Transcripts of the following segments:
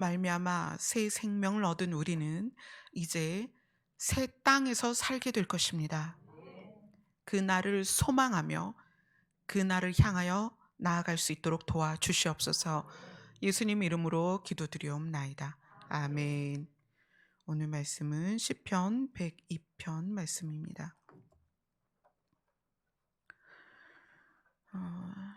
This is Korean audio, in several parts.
말미암아 새 생명을 얻은 우리는 이제 새 땅에서 살게 될 것입니다. 그 날을 소망하며 그 날을 향하여 나아갈 수 있도록 도와주시옵소서. 예수님 이름으로 기도드리옵나이다. 아멘. 오늘 말씀은 시편 102편 말씀입니다.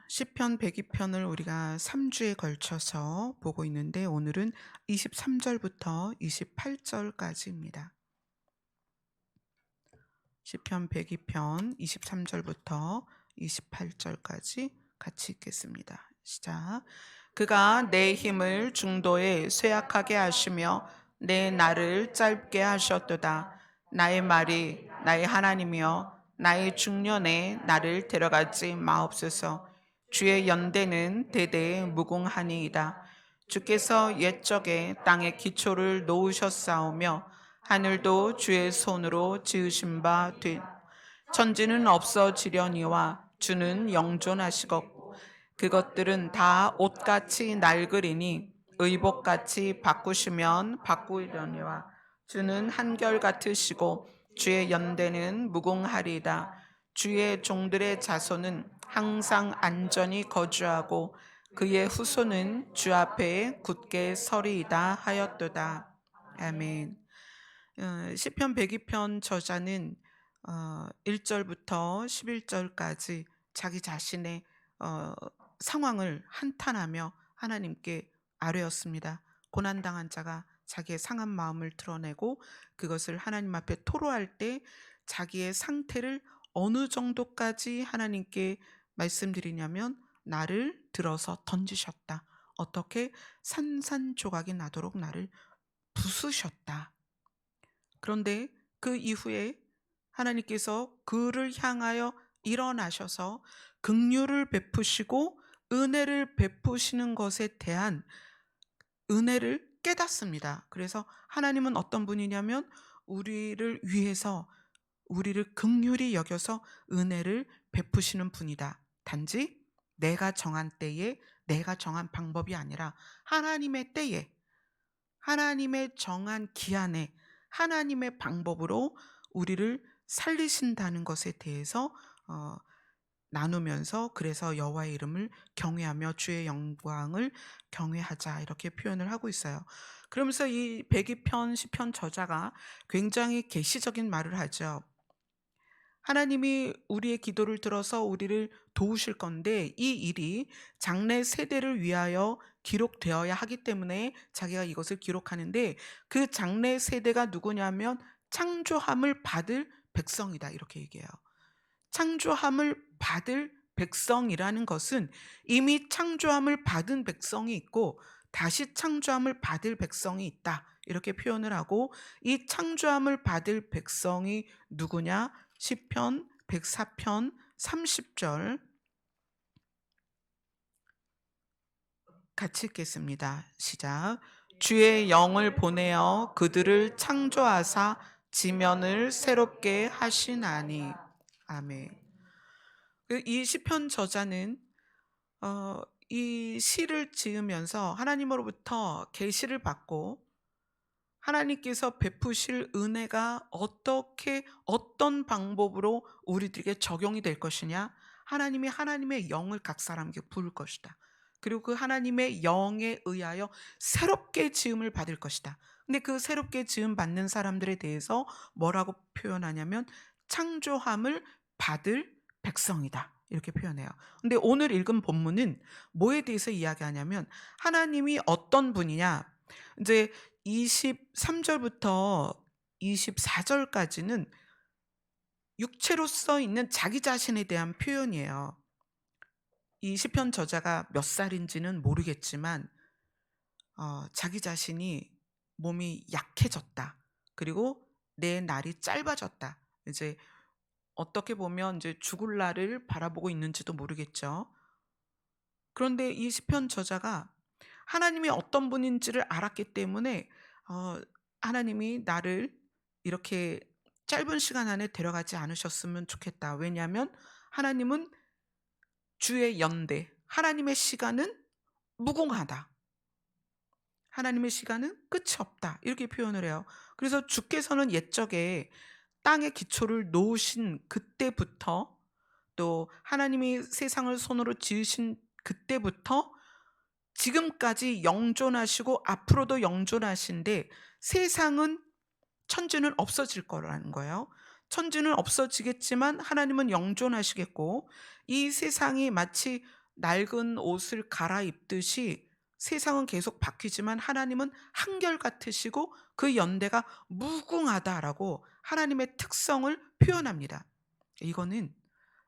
시편 102편을 우리가 3주에 걸쳐서 보고 있는데 오늘은 23절부터 28절까지입니다. 시편 102편 23절부터 28절까지 같이 읽겠습니다. 시작. 그가 내 힘을 중도에 쇠약하게 하시며 내 날을 짧게 하셨도다. 나의 말이 나의 하나님이여 나의 중년에 나를 데려가지 마옵소서. 주의 연대는 대대에 무궁하니이다. 주께서 옛적에 땅의 기초를 놓으셨사오며 하늘도 주의 손으로 지으신 바 된 천지는 없어지려니와 주는 영존하시고 그것들은 다 옷같이 낡으리니 의복같이 바꾸시면 바꾸려니와 주는 한결같으시고 주의 연대는 무궁하리이다. 주의 종들의 자손은 항상 안전히 거주하고 그의 후손은 주 앞에 굳게 서리이다 하였도다. 아멘. 시편 102편 저자는 1절부터 11절까지 자기 자신의 상황을 한탄하며 하나님께 아뢰었습니다. 고난당한 자가 자기의 상한 마음을 드러내고 그것을 하나님 앞에 토로할 때 자기의 상태를 어느 정도까지 하나님께 말씀드리냐면 나를 들어서 던지셨다. 어떻게 산산조각이 나도록 나를 부수셨다. 그런데 그 이후에 하나님께서 그를 향하여 일어나셔서 긍휼을 베푸시고 은혜를 베푸시는 것에 대한 은혜를 깨닫습니다. 그래서 하나님은 어떤 분이냐면 우리를 위해서 우리를 긍휼히 여겨서 은혜를 베푸시는 분이다. 단지 내가 정한 때에 내가 정한 방법이 아니라 하나님의 때에 하나님의 정한 기한에 하나님의 방법으로 우리를 살리신다는 것에 대해서 나누면서 그래서 여호와의 이름을 경외하며 주의 영광을 경외하자 이렇게 표현을 하고 있어요. 그러면서 이 102편 시편 저자가 굉장히 계시적인 말을 하죠. 하나님이 우리의 기도를 들어서 우리를 도우실 건데 이 일이 장래 세대를 위하여 기록되어야 하기 때문에 자기가 이것을 기록하는데 그 장래 세대가 누구냐면 창조함을 받을 백성이다 이렇게 얘기해요. 창조함을 받을 백성이라는 것은 이미 창조함을 받은 백성이 있고 다시 창조함을 받을 백성이 있다 이렇게 표현을 하고 이 창조함을 받을 백성이 누구냐? 시편 104편 30절 같이 읽겠습니다. 시작. 주의 영을 보내어 그들을 창조하사 지면을 새롭게 하시나니. 아멘. 이 시편 저자는 이 시를 지으면서 하나님으로부터 계시를 받고 하나님께서 베푸실 은혜가 어떻게 어떤 방법으로 우리들에게 적용이 될 것이냐? 하나님이 하나님의 영을 각 사람에게 부을 것이다. 그리고 그 하나님의 영에 의하여 새롭게 지음을 받을 것이다. 근데 그 새롭게 지음 받는 사람들에 대해서 뭐라고 표현하냐면 창조함을 받을 백성이다. 이렇게 표현해요. 근데 오늘 읽은 본문은 뭐에 대해서 이야기하냐면 하나님이 어떤 분이냐? 이제 23절부터 24절까지는 육체로서 있는 자기 자신에 대한 표현이에요. 이 시편 저자가 몇 살인지는 모르겠지만 자기 자신이 몸이 약해졌다. 그리고 내 날이 짧아졌다. 이제 어떻게 보면 이제 죽을 날을 바라보고 있는지도 모르겠죠. 그런데 이 시편 저자가 하나님이 어떤 분인지를 알았기 때문에 어, 하나님이 나를 이렇게 짧은 시간 안에 데려가지 않으셨으면 좋겠다. 왜냐하면 하나님은 주의 연대, 하나님의 시간은 무궁하다. 하나님의 시간은 끝이 없다. 이렇게 표현을 해요. 그래서 주께서는 옛적에 땅의 기초를 놓으신 그때부터, 또 하나님이 세상을 손으로 지으신 그때부터 지금까지 영존하시고 앞으로도 영존하신데, 세상은, 천지는 없어질 거라는 거예요. 천지는 없어지겠지만 하나님은 영존하시겠고, 이 세상이 마치 낡은 옷을 갈아입듯이 세상은 계속 바뀌지만 하나님은 한결같으시고 그 연대가 무궁하다라고 하나님의 특성을 표현합니다. 이거는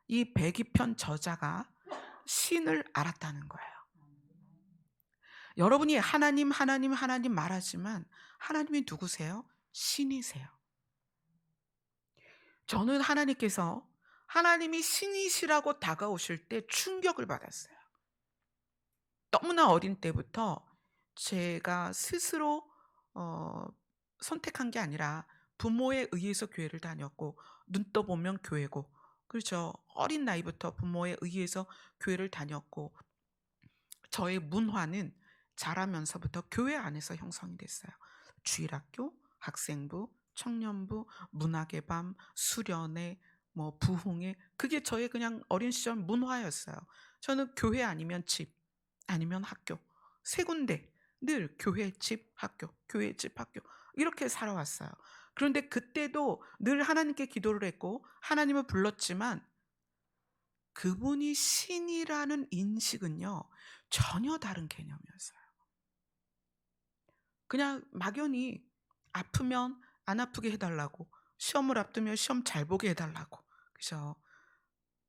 이 백이편 저자가 신을 알았다는 거예요. 여러분이 하나님, 하나님, 하나님 말하지만 하나님이 누구세요? 신이세요. 저는 하나님께서 하나님이 신이시라고 다가오실 때 충격을 받았어요. 너무나 어린 때부터 제가 스스로 어, 선택한 게 아니라 부모에 의해서 교회를 다녔고, 눈 떠보면 교회고, 그렇죠. 어린 나이부터 부모에 의해서 교회를 다녔고, 저의 문화는 자라면서부터 교회 안에서 형성이 됐어요. 주일학교, 학생부, 청년부, 문학의 밤, 수련회, 뭐 부흥회, 그게 저의 그냥 어린 시절 문화였어요. 저는 교회 아니면 집, 아니면 학교, 세 군데, 늘 교회, 집, 학교, 교회, 집, 학교, 이렇게 살아왔어요. 그런데 그때도 늘 하나님께 기도를 했고 하나님을 불렀지만, 그분이 신이라는 인식은요, 전혀 다른 개념이었어요. 그냥 막연히 아프면 안 아프게 해달라고, 시험을 앞두면 시험 잘 보게 해달라고, 그죠?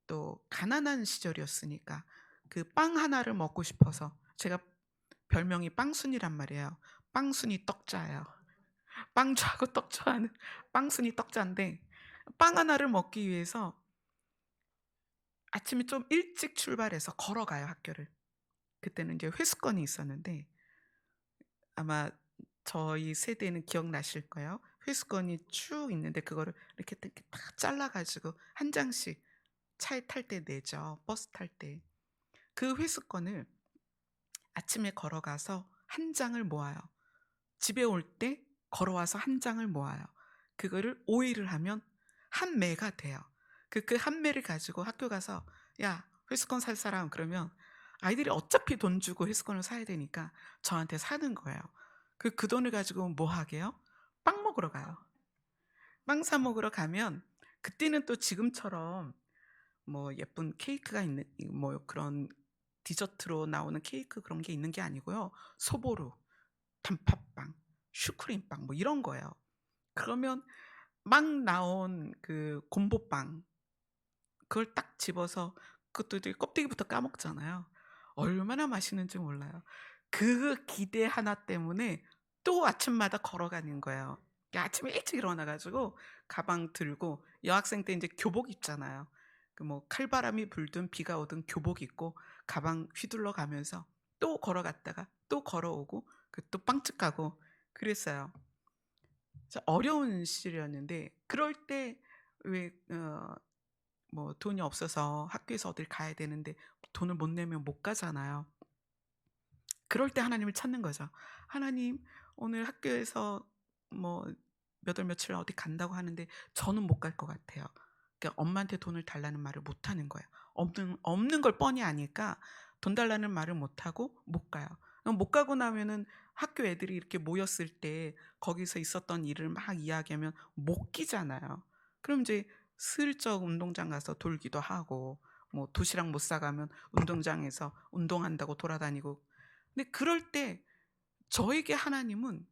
또 가난한 시절이었으니까 그 빵 하나를 먹고 싶어서, 제가 별명이 빵순이란 말이에요. 빵순이 떡자예요. 빵좌하고 떡좌하는 빵순이 떡자인데, 빵 하나를 먹기 위해서 아침에 좀 일찍 출발해서 걸어가요, 학교를. 그때는 이제 회수권이 있었는데, 아마 저희 세대는 기억나실 거예요. 회수권이 쭉 있는데 그거를 이렇게 딱 잘라 가지고 한 장씩 차에 탈 때 내죠. 버스 탈 때. 그 회수권을 아침에 걸어가서 한 장을 모아요. 집에 올 때 걸어와서 한 장을 모아요. 그거를 5일을 하면 한 매가 돼요. 그 한 매를 가지고 학교 가서, "야, 회수권 살 사람?" 그러면 아이들이 어차피 돈 주고 회수권을 사야 되니까 저한테 사는 거예요. 그 돈을 가지고 뭐 하게요? 빵 먹으러 가요. 빵 사 먹으러 가면, 그때는 또 지금처럼 뭐 예쁜 케이크가 있는, 뭐 그런 디저트로 나오는 케이크 그런 게 있는 게 아니고요. 소보루, 단팥빵, 슈크림빵 뭐 이런 거예요. 그러면 막 나온 그 곰보빵, 그걸 딱 집어서, 그것도 이제 껍데기부터 까먹잖아요. 얼마나 맛있는지 몰라요. 그 기대 하나 때문에 또 아침마다 걸어가는 거예요. 아침에 일찍 일어나 가지고 가방 들고, 여학생 때 이제 교복 입잖아요. 그 뭐 칼바람이 불든 비가 오든 교복 입고 가방 휘둘러 가면서 또 걸어갔다가 또 걸어오고, 그 또 빵집 가고 그랬어요. 어려운 시절이었는데, 그럴 때 왜 뭐 돈이 없어서 학교에서 어딜 가야 되는데 돈을 못 내면 못 가잖아요. 그럴 때 하나님을 찾는 거죠. "하나님, 오늘 학교에서 뭐 몇 월 며칠 어디 간다고 하는데 저는 못 갈 것 같아요." 그러니까 엄마한테 돈을 달라는 말을 못 하는 거예요. 없는 걸 뻔히 아니까 돈 달라는 말을 못 하고 못 가요. 그럼 못 가고 나면은 학교 애들이 이렇게 모였을 때 거기서 있었던 일을 막 이야기하면 못 끼잖아요. 그럼 이제 슬쩍 운동장 가서 돌기도 하고, 뭐 도시락 못 사가면 운동장에서 운동한다고 돌아다니고. 근데 그럴 때 저에게 하나님은,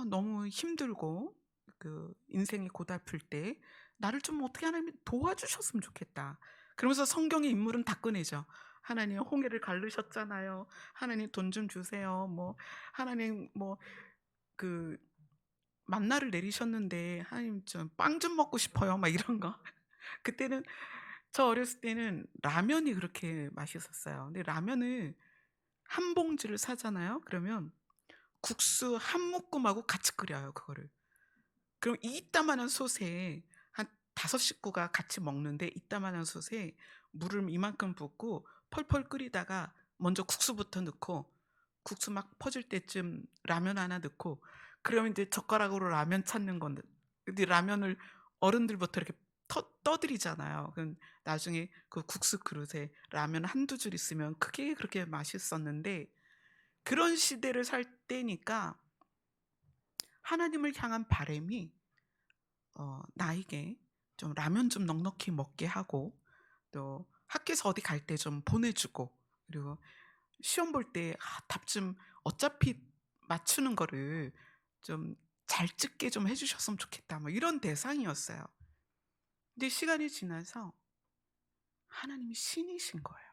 너무 힘들고 그 인생이 고달플 때 나를 좀 어떻게 하나님이 도와주셨으면 좋겠다. 그러면서 성경의 인물은 다 꺼내죠. 하나님 홍해를 갈르셨잖아요. 하나님 돈 좀 주세요. 뭐 하나님 뭐 그 만나를 내리셨는데 하나님 좀 빵 좀 먹고 싶어요. 막 이런 거. 그때는, 저 어렸을 때는 라면이 그렇게 맛있었어요. 근데 라면을 한 봉지를 사잖아요. 그러면 국수 한 묶음하고 같이 끓여요, 그거를. 그럼 이따만한 솥에 한 5식구가 같이 먹는데, 이따만한 솥에 물을 이만큼 붓고 펄펄 끓이다가 먼저 국수부터 넣고 국수 막 퍼질 때쯤 라면 하나 넣고, 그러면 이제 젓가락으로 라면 찾는 건데, 근데 라면을 어른들부터 이렇게 떠드리잖아요. 그럼 나중에 그 국수 그릇에 라면 한두 줄 있으면 그게 그렇게 맛있었는데, 그런 시대를 살 때니까 하나님을 향한 바람이 나에게 좀 라면 좀 넉넉히 먹게 하고, 또 학교에서 어디 갈 때 좀 보내주고, 그리고 시험 볼 때 답 좀 어차피 맞추는 거를 좀 잘 찍게 좀 해주셨으면 좋겠다, 뭐 이런 대상이었어요. 근데 시간이 지나서 하나님이 신이신 거예요.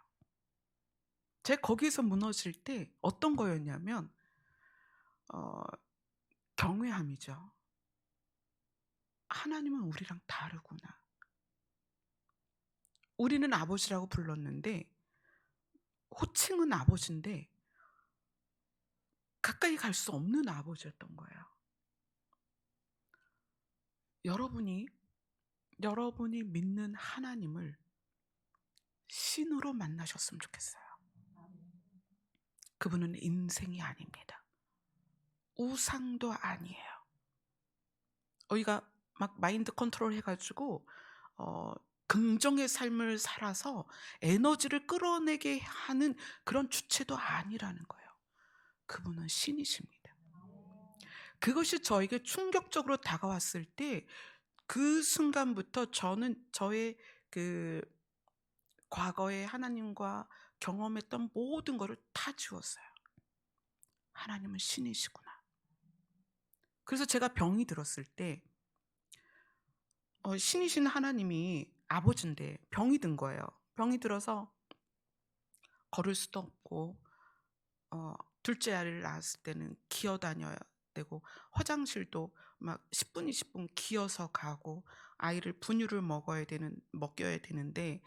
제가 거기서 무너질 때 어떤 거였냐면 어, 경외함이죠. 하나님은 우리랑 다르구나. 우리는 아버지라고 불렀는데, 호칭은 아버지인데 가까이 갈 수 없는 아버지였던 거예요. 여러분이 믿는 하나님을 신으로 만나셨으면 좋겠어요. 그분은 인생이 아닙니다. 우상도 아니에요. 우리가 막 마인드 컨트롤 해가지고 긍정의 삶을 살아서 에너지를 끌어내게 하는 그런 주체도 아니라는 거예요. 그분은 신이십니다. 그것이 저에게 충격적으로 다가왔을 때, 그 순간부터 저는 저의 그 과거에 하나님과 경험했던 모든 것을 다 지웠어요. 하나님은 신이시구나. 그래서 제가 병이 들었을 때 신이신 하나님이 아버지인데 병이 든 거예요. 병이 들어서 걸을 수도 없고, 둘째 아이를 낳았을 때는 기어 다녀야 되고, 화장실도 막 10분 20분 기어서 가고, 아이를 분유를 먹여야 되는데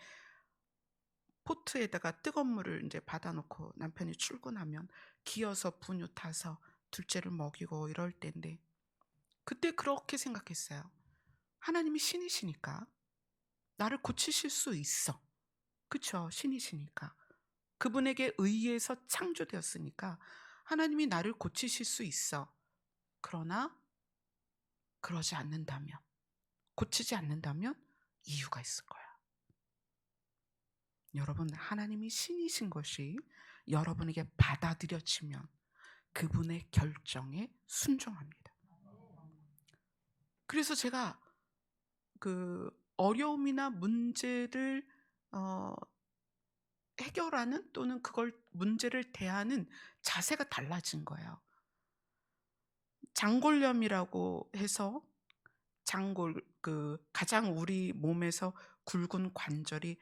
포트에다가 뜨거운 물을 이제 받아놓고 남편이 출근하면 기어서 분유 타서 둘째를 먹이고 이럴 때인데, 그때 그렇게 생각했어요. 하나님이 신이시니까 나를 고치실 수 있어. 그쵸? 신이시니까. 그분에게 의해서 창조되었으니까 하나님이 나를 고치실 수 있어. 그러나 그러지 않는다면, 고치지 않는다면 이유가 있을 거야. 여러분, 하나님이 신이신 것이 여러분에게 받아들여지면 그분의 결정에 순종합니다. 그래서 제가 그 어려움이나 문제를 해결하는, 또는 그걸 문제를 대하는 자세가 달라진 거예요. 장골염이라고 해서, 가장 우리 몸에서 굵은 관절이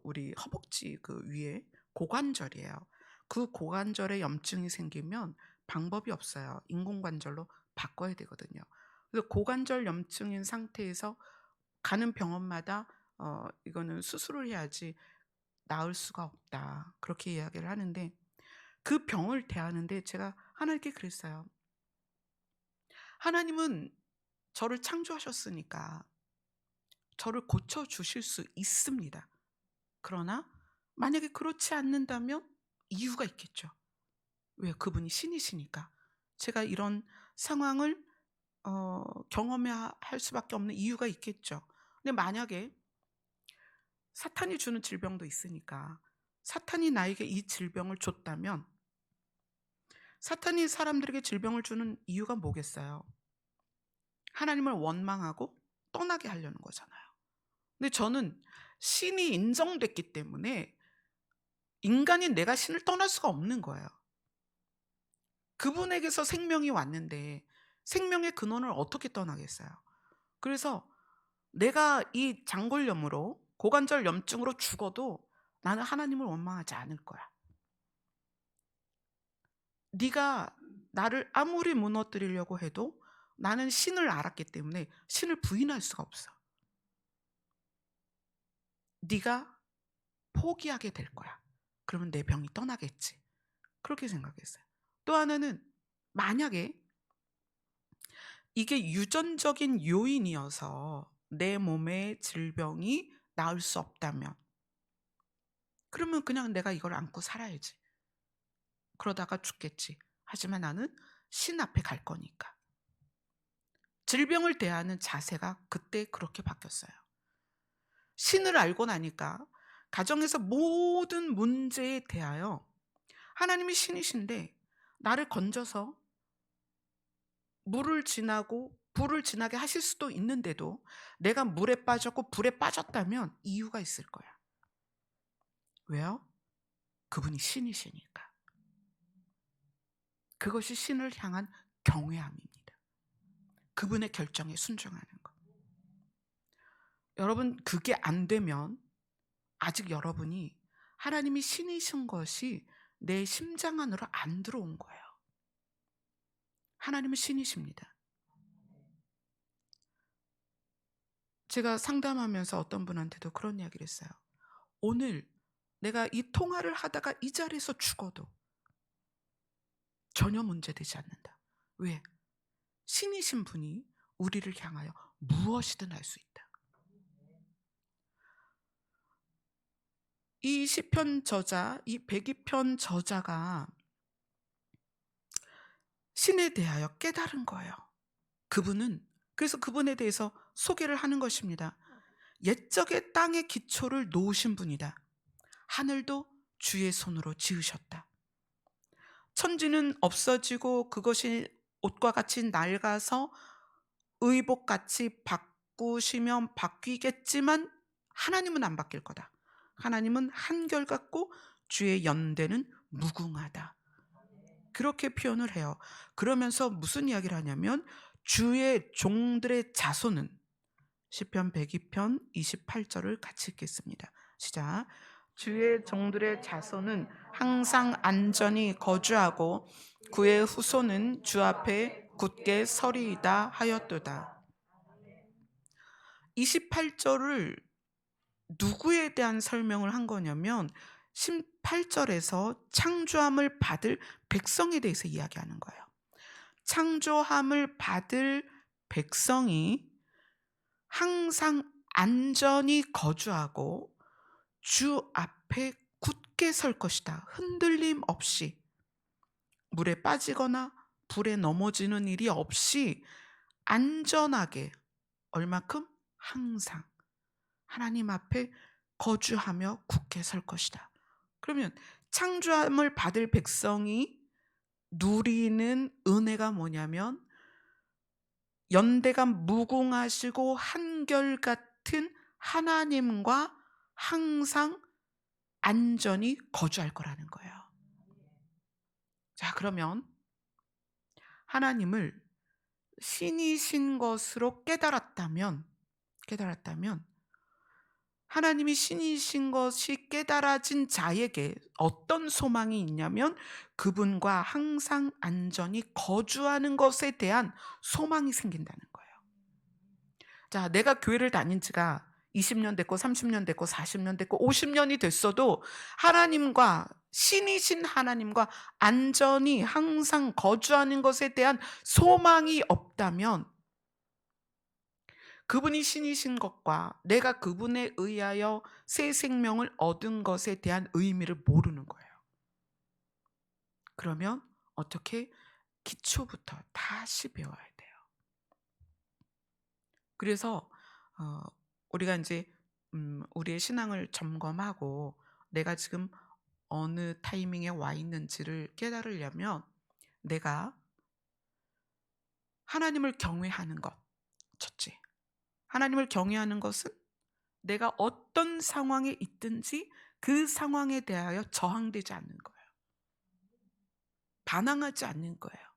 우리 허벅지 위에 고관절이에요. 그 고관절에 염증이 생기면 방법이 없어요. 인공관절로 바꿔야 되거든요. 그래서 고관절 염증인 상태에서 가는 병원마다 이거는 수술을 해야지 나을 수가 없다, 그렇게 이야기를 하는데, 그 병을 대하는데 제가 하나님께 그랬어요. 하나님은 저를 창조하셨으니까 저를 고쳐주실 수 있습니다. 그러나 만약에 그렇지 않는다면 이유가 있겠죠. 왜? 그분이 신이시니까. 제가 이런 상황을 경험해야 할 수밖에 없는 이유가 있겠죠. 근데 만약에 사탄이 주는 질병도 있으니까, 사탄이 나에게 이 질병을 줬다면, 사탄이 사람들에게 질병을 주는 이유가 뭐겠어요? 하나님을 원망하고 떠나게 하려는 거잖아요. 근데 저는 신이 인정됐기 때문에 인간인 내가 신을 떠날 수가 없는 거예요. 그분에게서 생명이 왔는데 생명의 근원을 어떻게 떠나겠어요? 그래서 내가 이 장골염으로, 고관절 염증으로 죽어도 나는 하나님을 원망하지 않을 거야. 네가 나를 아무리 무너뜨리려고 해도 나는 신을 알았기 때문에 신을 부인할 수가 없어. 네가 포기하게 될 거야. 그러면 내 병이 떠나겠지. 그렇게 생각했어요. 또 하나는, 만약에 이게 유전적인 요인이어서 내 몸의 질병이 나을 수 없다면, 그러면 그냥 내가 이걸 안고 살아야지. 그러다가 죽겠지. 하지만 나는 신 앞에 갈 거니까. 질병을 대하는 자세가 그때 그렇게 바뀌었어요. 신을 알고 나니까 가정에서 모든 문제에 대하여 하나님이 신이신데 나를 건져서 물을 지나고 불을 지나게 하실 수도 있는데도 내가 물에 빠졌고 불에 빠졌다면 이유가 있을 거야. 왜요? 그분이 신이시니까. 그것이 신을 향한 경외함입니다. 그분의 결정에 순종하는 것. 여러분, 그게 안 되면 아직 여러분이 하나님이 신이신 것이 내 심장 안으로 안 들어온 거예요. 하나님은 신이십니다. 제가 상담하면서 어떤 분한테도 그런 이야기를 했어요. 오늘 내가 이 통화를 하다가 이 자리에서 죽어도 전혀 문제되지 않는다. 왜? 신이신 분이 우리를 향하여 무엇이든 할 수 있다. 이 시편 저자, 이 백이편 저자가 신에 대하여 깨달은 거예요. 그분은, 그래서 그분에 대해서 소개를 하는 것입니다. 옛적의 땅의 기초를 놓으신 분이다. 하늘도 주의 손으로 지으셨다. 천지는 없어지고 그것이 옷과 같이 낡아서 의복같이 바꾸시면 바뀌겠지만 하나님은 안 바뀔 거다. 하나님은 한결같고 주의 연대는 무궁하다. 그렇게 표현을 해요. 그러면서 무슨 이야기를 하냐면 주의 종들의 자손은 시편 102편 28절을 같이 읽겠습니다. 시작. 주의 종들의 자손은 항상 안전히 거주하고 그의 후손은 주 앞에 굳게 서리이다 하였도다. 28절을 누구에 대한 설명을 한 거냐면 18절에서 창조함을 받을 백성에 대해서 이야기하는 거예요. 창조함을 받을 백성이 항상 안전히 거주하고 주 앞에 굳게 설 것이다. 흔들림 없이 물에 빠지거나 불에 넘어지는 일이 없이 안전하게 얼마큼? 항상 하나님 앞에 거주하며 굳게 설 것이다. 그러면 창조함을 받을 백성이 누리는 은혜가 뭐냐면 연대가 무궁하시고 한결같은 하나님과 항상 안전히 거주할 거라는 거예요. 자, 그러면 하나님을 신이신 것으로 깨달았다면 하나님이 신이신 것이 깨달아진 자에게 어떤 소망이 있냐면 그분과 항상 안전히 거주하는 것에 대한 소망이 생긴다는 거예요. 자, 내가 교회를 다닌 지가 20년 됐고 30년 됐고 40년 됐고 50년이 됐어도 하나님과 신이신 하나님과 안전히 항상 거주하는 것에 대한 소망이 없다면 그분이 신이신 것과 내가 그분에 의하여 새 생명을 얻은 것에 대한 의미를 모르는 거예요. 그러면 어떻게? 기초부터 다시 배워야 돼요. 그래서 우리가 이제 우리의 신앙을 점검하고 내가 지금 어느 타이밍에 와 있는지를 깨달으려면 내가 하나님을 경외하는 것, 첫째. 하나님을 경외하는 것은 내가 어떤 상황에 있든지 그 상황에 대하여 저항되지 않는 거예요. 반항하지 않는 거예요.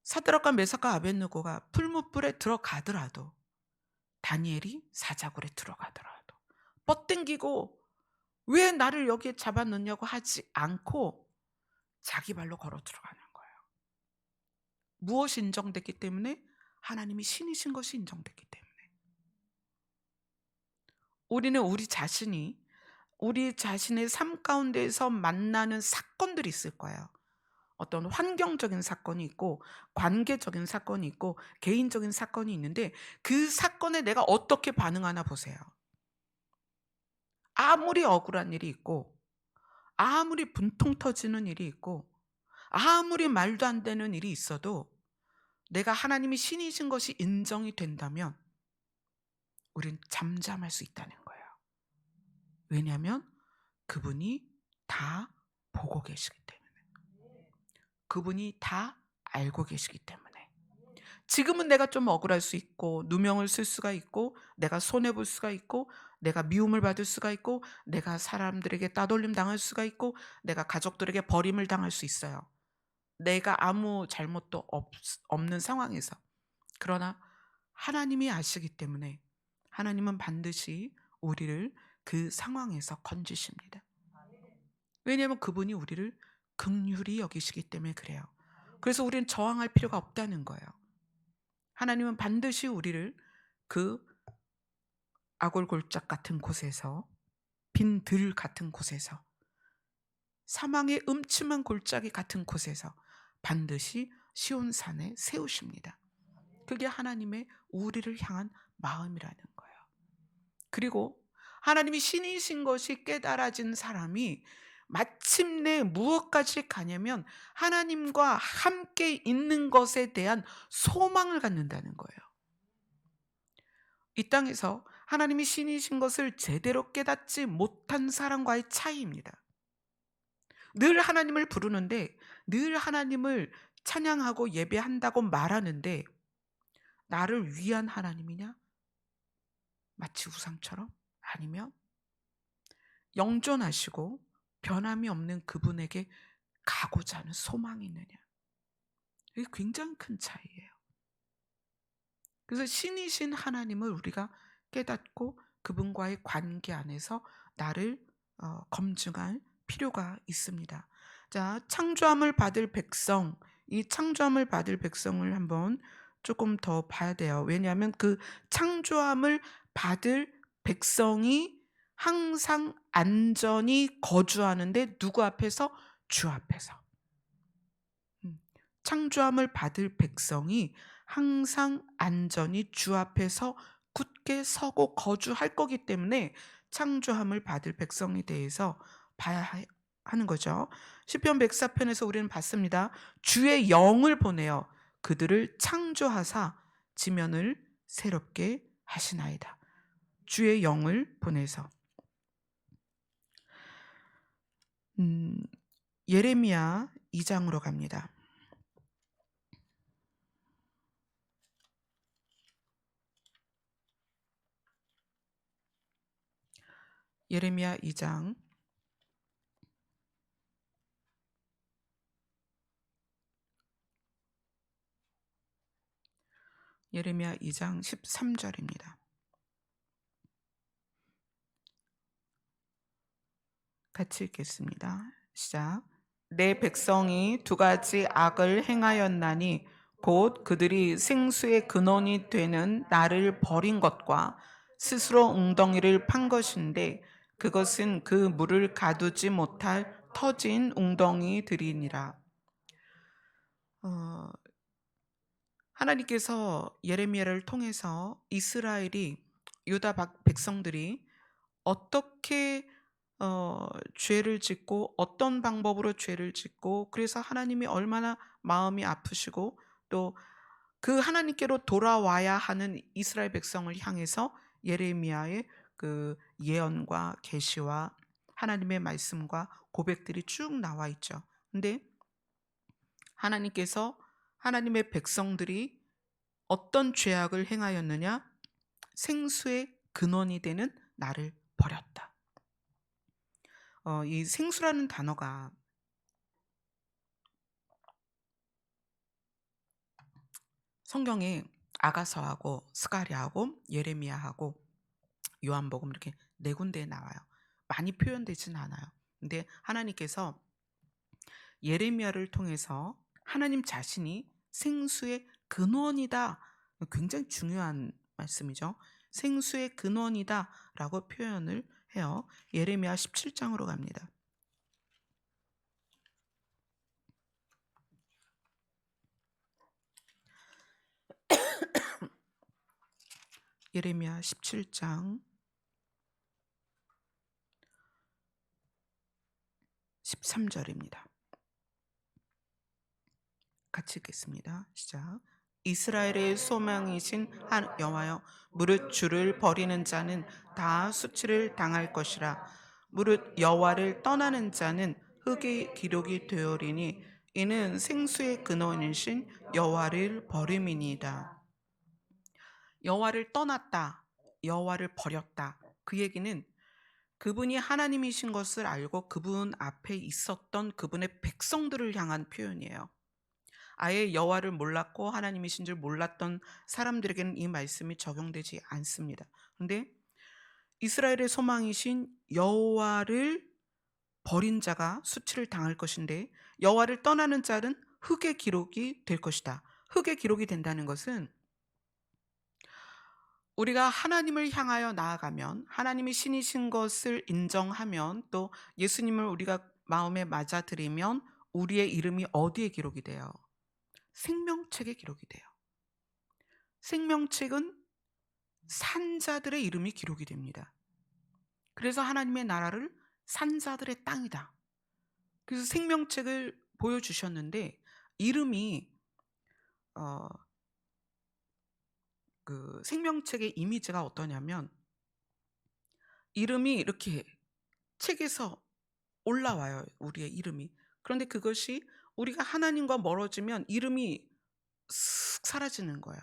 사드락과 메삭과 아벳느고가 풀무불에 들어가더라도 다니엘이 사자굴에 들어가더라도 뻗땡기고 왜 나를 여기에 잡아넣냐고 하지 않고 자기 발로 걸어 들어가는 거예요. 무엇이 인정됐기 때문에? 하나님이 신이신 것이 인정됐기 때문에. 우리는 우리 자신의 삶 가운데에서 만나는 사건들이 있을 거예요. 어떤 환경적인 사건이 있고 관계적인 사건이 있고 개인적인 사건이 있는데 그 사건에 내가 어떻게 반응하나 보세요. 아무리 억울한 일이 있고 아무리 분통 터지는 일이 있고 아무리 말도 안 되는 일이 있어도 내가 하나님이 신이신 것이 인정이 된다면 우린 잠잠할 수 있다는 거예요. 왜냐하면 그분이 다 보고 계시기 때문에, 그분이 다 알고 계시기 때문에. 지금은 내가 좀 억울할 수 있고 누명을 쓸 수가 있고 내가 손해볼 수가 있고 내가 미움을 받을 수가 있고 내가 사람들에게 따돌림 당할 수가 있고 내가 가족들에게 버림을 당할 수 있어요. 내가 아무 잘못도 없는 상황에서. 그러나 하나님이 아시기 때문에 하나님은 반드시 우리를 그 상황에서 건지십니다. 왜냐하면 그분이 우리를 긍휼히 여기시기 때문에 그래요. 그래서 우리는 저항할 필요가 없다는 거예요. 하나님은 반드시 우리를 그 아골골짝 같은 곳에서, 빈 들 같은 곳에서, 사망의 음침한 골짜기 같은 곳에서 반드시 시온산에 세우십니다. 그게 하나님의 우리를 향한 마음이라는 거예요. 그리고 하나님이 신이신 것이 깨달아진 사람이 마침내 무엇까지 가냐면 하나님과 함께 있는 것에 대한 소망을 갖는다는 거예요. 이 땅에서 하나님이 신이신 것을 제대로 깨닫지 못한 사람과의 차이입니다. 늘 하나님을 부르는데, 늘 하나님을 찬양하고 예배한다고 말하는데 나를 위한 하나님이냐? 마치 우상처럼? 아니면 영존하시고 변함이 없는 그분에게 가고자 하는 소망이 있느냐? 이게 굉장히 큰 차이예요. 그래서 신이신 하나님을 우리가 깨닫고 그분과의 관계 안에서 나를 검증할 필요가 있습니다. 자, 창조함을 받을 백성, 이 창조함을 받을 백성을 한번 조금 더 봐야 돼요. 왜냐하면 그 창조함을 받을 백성이 항상 안전히 거주하는데 누구 앞에서? 주 앞에서. 창조함을 받을 백성이 항상 안전히 주 앞에서 굳게 서고 거주할 거기 때문에 창조함을 받을 백성에 대해서 봐야 하는 거죠. 시편 104편에서 우리는 봤습니다. 주의 영을 보내어 그들을 창조하사 지면을 새롭게 하시나이다. 주의 영을 보내서. 예레미야 2장으로 갑니다. 예레미야 2장 예레미야 2장 13절입니다. 같이 읽겠습니다. 시작. 내 백성이 두 가지 악을 행하였나니 곧 그들이 생수의 근원이 되는 나를 버린 것과 스스로 웅덩이를 판 것인데 그것은 그 물을 가두지 못할 터진 웅덩이들이니라. 하나님께서 예레미야를 통해서 이스라엘이, 유다 백성들이 어떻게 죄를 짓고 어떤 방법으로 죄를 짓고, 그래서 하나님이 얼마나 마음이 아프시고 또 그 하나님께로 돌아와야 하는 이스라엘 백성을 향해서 예레미야의 그 예언과 계시와 하나님의 말씀과 고백들이 쭉 나와 있죠. 근데 하나님께서 하나님의 백성들이 어떤 죄악을 행하였느냐? 생수의 근원이 되는 나를 버렸다. 이 생수라는 단어가 성경에 아가서하고 스가랴하고 예레미야하고 요한복음 이렇게 네 군데에 나와요. 많이 표현되진 않아요. 근데 하나님께서 예레미야를 통해서 하나님 자신이 생수의 근원이다. 굉장히 중요한 말씀이죠. 생수의 근원이다라고 표현을 해요. 예레미야 17장으로 갑니다. 예레미야 17장 13절입니다. 같이 읽겠습니다. 시작. 이스라엘의 소망이신 한 여호와여, 무릇 주를 버리는 자는 다 수치를 당할 것이라. 무릇 여호와를 떠나는 자는 흙의 기록이 되어리니 이는 생수의 근원이신 여호와를 버림이니이다. 여호와를 떠났다, 여호와를 버렸다. 그 얘기는 그분이 하나님이신 것을 알고 그분 앞에 있었던 그분의 백성들을 향한 표현이에요. 아예 여호와를 몰랐고 하나님이신 줄 몰랐던 사람들에게는 이 말씀이 적용되지 않습니다. 그런데 이스라엘의 소망이신 여호와를 버린 자가 수치를 당할 것인데, 여호와를 떠나는 자는 흙의 기록이 될 것이다. 흙의 기록이 된다는 것은 우리가 하나님을 향하여 나아가면, 하나님이 신이신 것을 인정하면, 또 예수님을 우리가 마음에 맞아들이면 우리의 이름이 어디에 기록이 돼요? 생명책에 기록이 돼요. 생명책은 산자들의 이름이 기록이 됩니다. 그래서 하나님의 나라를 산자들의 땅이다. 그래서 생명책을 보여주셨는데, 이름이 그 생명책의 이미지가 어떠냐면, 이름이 이렇게 책에서 올라와요. 우리의 이름이. 그런데 그것이 우리가 하나님과 멀어지면 이름이 쓱 사라지는 거예요.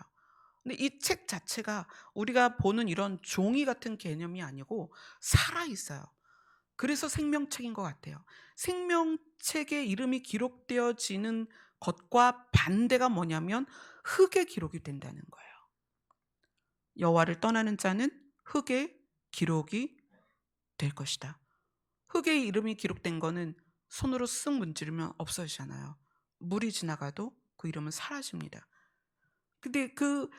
근데 이 책 자체가 우리가 보는 이런 종이 같은 개념이 아니고 살아 있어요. 그래서 생명책인 것 같아요. 생명책에 이름이 기록되어지는 것과 반대가 뭐냐면 흙에 기록이 된다는 거예요. 여호와를 떠나는 자는 흙에 기록이 될 것이다. 흙에 이름이 기록된 거는 손으로 쓱 문지르면 없어지잖아요. 물이 지나가도 그 이름은 사라집니다. 근데 그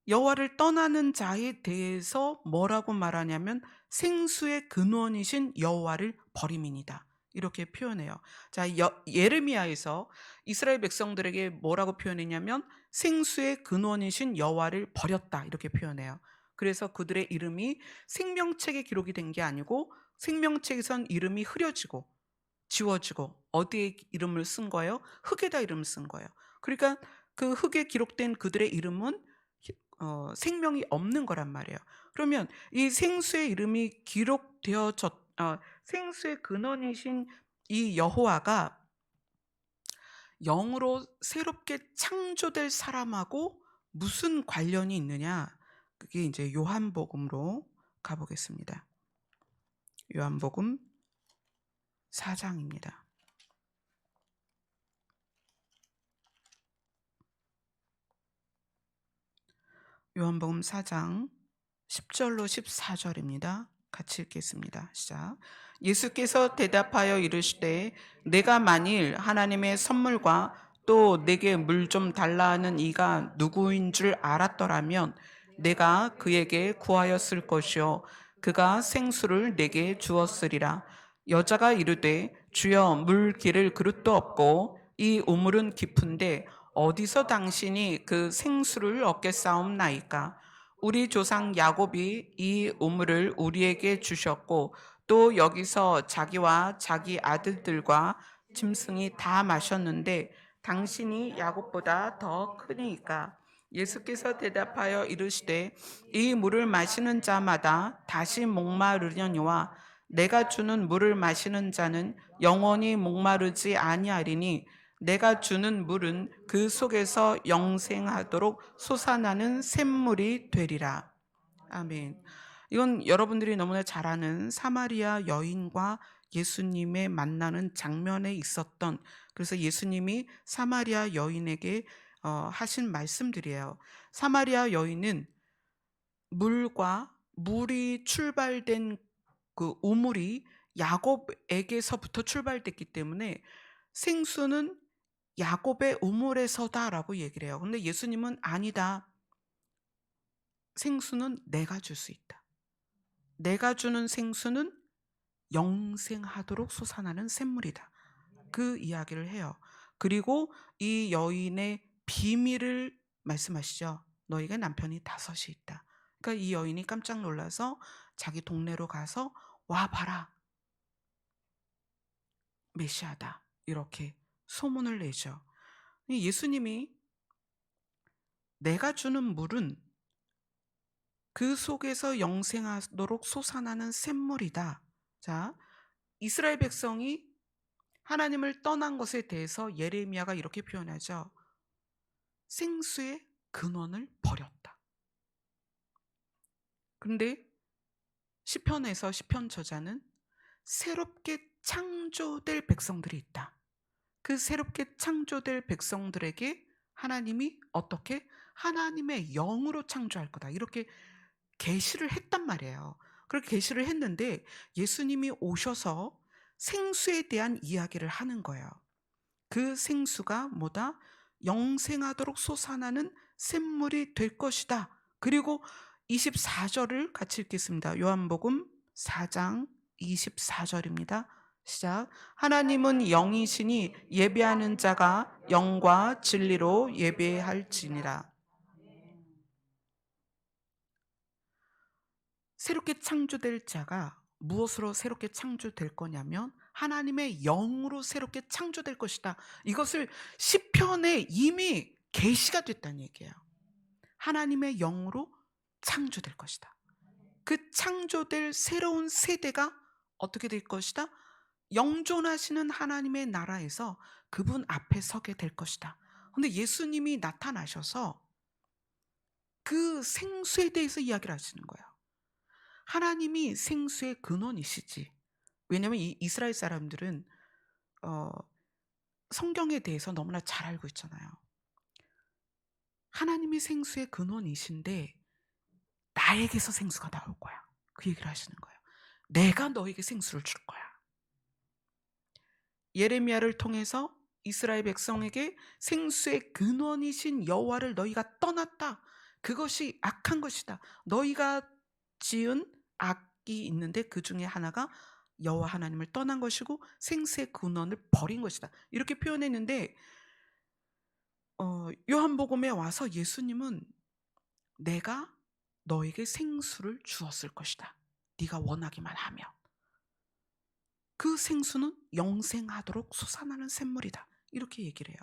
여호와를 떠나는 자에 대해서 뭐라고 말하냐면 생수의 근원이신 여호와를 버림이니이다. 이렇게 표현해요. 자, 예레미야에서 이스라엘 백성들에게 뭐라고 표현했냐면 생수의 근원이신 여호와를 버렸다. 이렇게 표현해요. 그래서 그들의 이름이 생명책에 기록이 된 게 아니고 생명책에선 이름이 흐려지고 지워지고 어디에 이름을 쓴 거예요? 흙에다 이름을 쓴 거예요. 그러니까 그 흙에 기록된 그들의 이름은 생명이 없는 거란 말이에요. 그러면 이 생수의 이름이 생수의 근원이신 이 여호와가 영으로 새롭게 창조될 사람하고 무슨 관련이 있느냐? 그게 이제 요한복음으로 가보겠습니다. 요한복음 4장입니다. 요한복음 4장 10절로 14절입니다. 같이 읽겠습니다. 시작. 예수께서 대답하여 이르시되 내가 만일 하나님의 선물과 또 내게 물 좀 달라 하는 이가 누구인 줄 알았더라면 내가 그에게 구하였을 것이요 그가 생수를 내게 주었으리라. 여자가 이르되 주여 물 기를 그릇도 없고 이 우물은 깊은데 어디서 당신이 그 생수를 얻겠사옵나이까? 우리 조상 야곱이 이 우물을 우리에게 주셨고 또 여기서 자기와 자기 아들들과 짐승이 다 마셨는데 당신이 야곱보다 더 크니까. 예수께서 대답하여 이르시되 이 물을 마시는 자마다 다시 목마르려니와 내가 주는 물을 마시는 자는 영원히 목마르지 아니하리니 내가 주는 물은 그 속에서 영생하도록 솟아나는 샘물이 되리라. 아멘. 이건 여러분들이 너무나 잘 아는 사마리아 여인과 예수님의 만나는 장면에 있었던, 그래서 예수님이 사마리아 여인에게 하신 말씀들이에요. 사마리아 여인은 물이 출발된 그 우물이 야곱에게서부터 출발됐기 때문에 생수는 야곱의 우물에서다라고 얘기를 해요. 근데 예수님은 아니다. 생수는 내가 줄 수 있다. 내가 주는 생수는 영생하도록 솟아나는 샘물이다. 그 이야기를 해요. 그리고 이 여인의 비밀을 말씀하시죠. 너희가 남편이 5이 있다. 그러니까 이 여인이 깜짝 놀라서 자기 동네로 가서 와 봐라. 메시아다, 이렇게 소문을 내죠. 예수님이 내가 주는 물은 그 속에서 영생하도록 솟아나는 샘물이다. 자, 이스라엘 백성이 하나님을 떠난 것에 대해서 예레미야가 이렇게 표현하죠. 생수의 근원을 버렸다. 그런데 시편에서 시편 저자는 새롭게 창조될 백성들이 있다. 그 새롭게 창조될 백성들에게 하나님이 어떻게 하나님의 영으로 창조할 거다, 이렇게 계시를 했단 말이에요. 그렇게 계시를 했는데 예수님이 오셔서 생수에 대한 이야기를 하는 거예요. 그 생수가 뭐다? 영생하도록 솟아나는 샘물이 될 것이다. 그리고 24절을 같이 읽겠습니다. 요한복음 4장 24절입니다. 시작. 하나님은 영이시니 예배하는 자가 영과 진리로 예배할지니라. 새롭게 창조될 자가 무엇으로 새롭게 창조될 거냐면 하나님의 영으로 새롭게 창조될 것이다. 이것을 시편에 이미 계시가 됐다는 얘기예요. 하나님의 영으로 창조될 것이다. 그 창조될 새로운 세대가 어떻게 될 것이다? 영존하시는 하나님의 나라에서 그분 앞에 서게 될 것이다. 근데 예수님이 나타나셔서 그 생수에 대해서 이야기를 하시는 거예요. 하나님이 생수의 근원이시지. 왜냐하면 이 이스라엘 사람들은 성경에 대해서 너무나 잘 알고 있잖아요. 하나님이 생수의 근원이신데 나에게서 생수가 나올 거야. 그 얘기를 하시는 거예요. 내가 너에게 생수를 줄 거야. 예레미야를 통해서 이스라엘 백성에게 생수의 근원이신 여호와를 너희가 떠났다. 그것이 악한 것이다. 너희가 지은 악이 있는데 그 중에 하나가 여호와 하나님을 떠난 것이고 생수의 근원을 버린 것이다. 이렇게 표현했는데 요한복음에 와서 예수님은 내가 너에게 생수를 주었을 것이다. 네가 원하기만 하면. 그 생수는 영생하도록 솟아나는 샘물이다. 이렇게 얘기를 해요.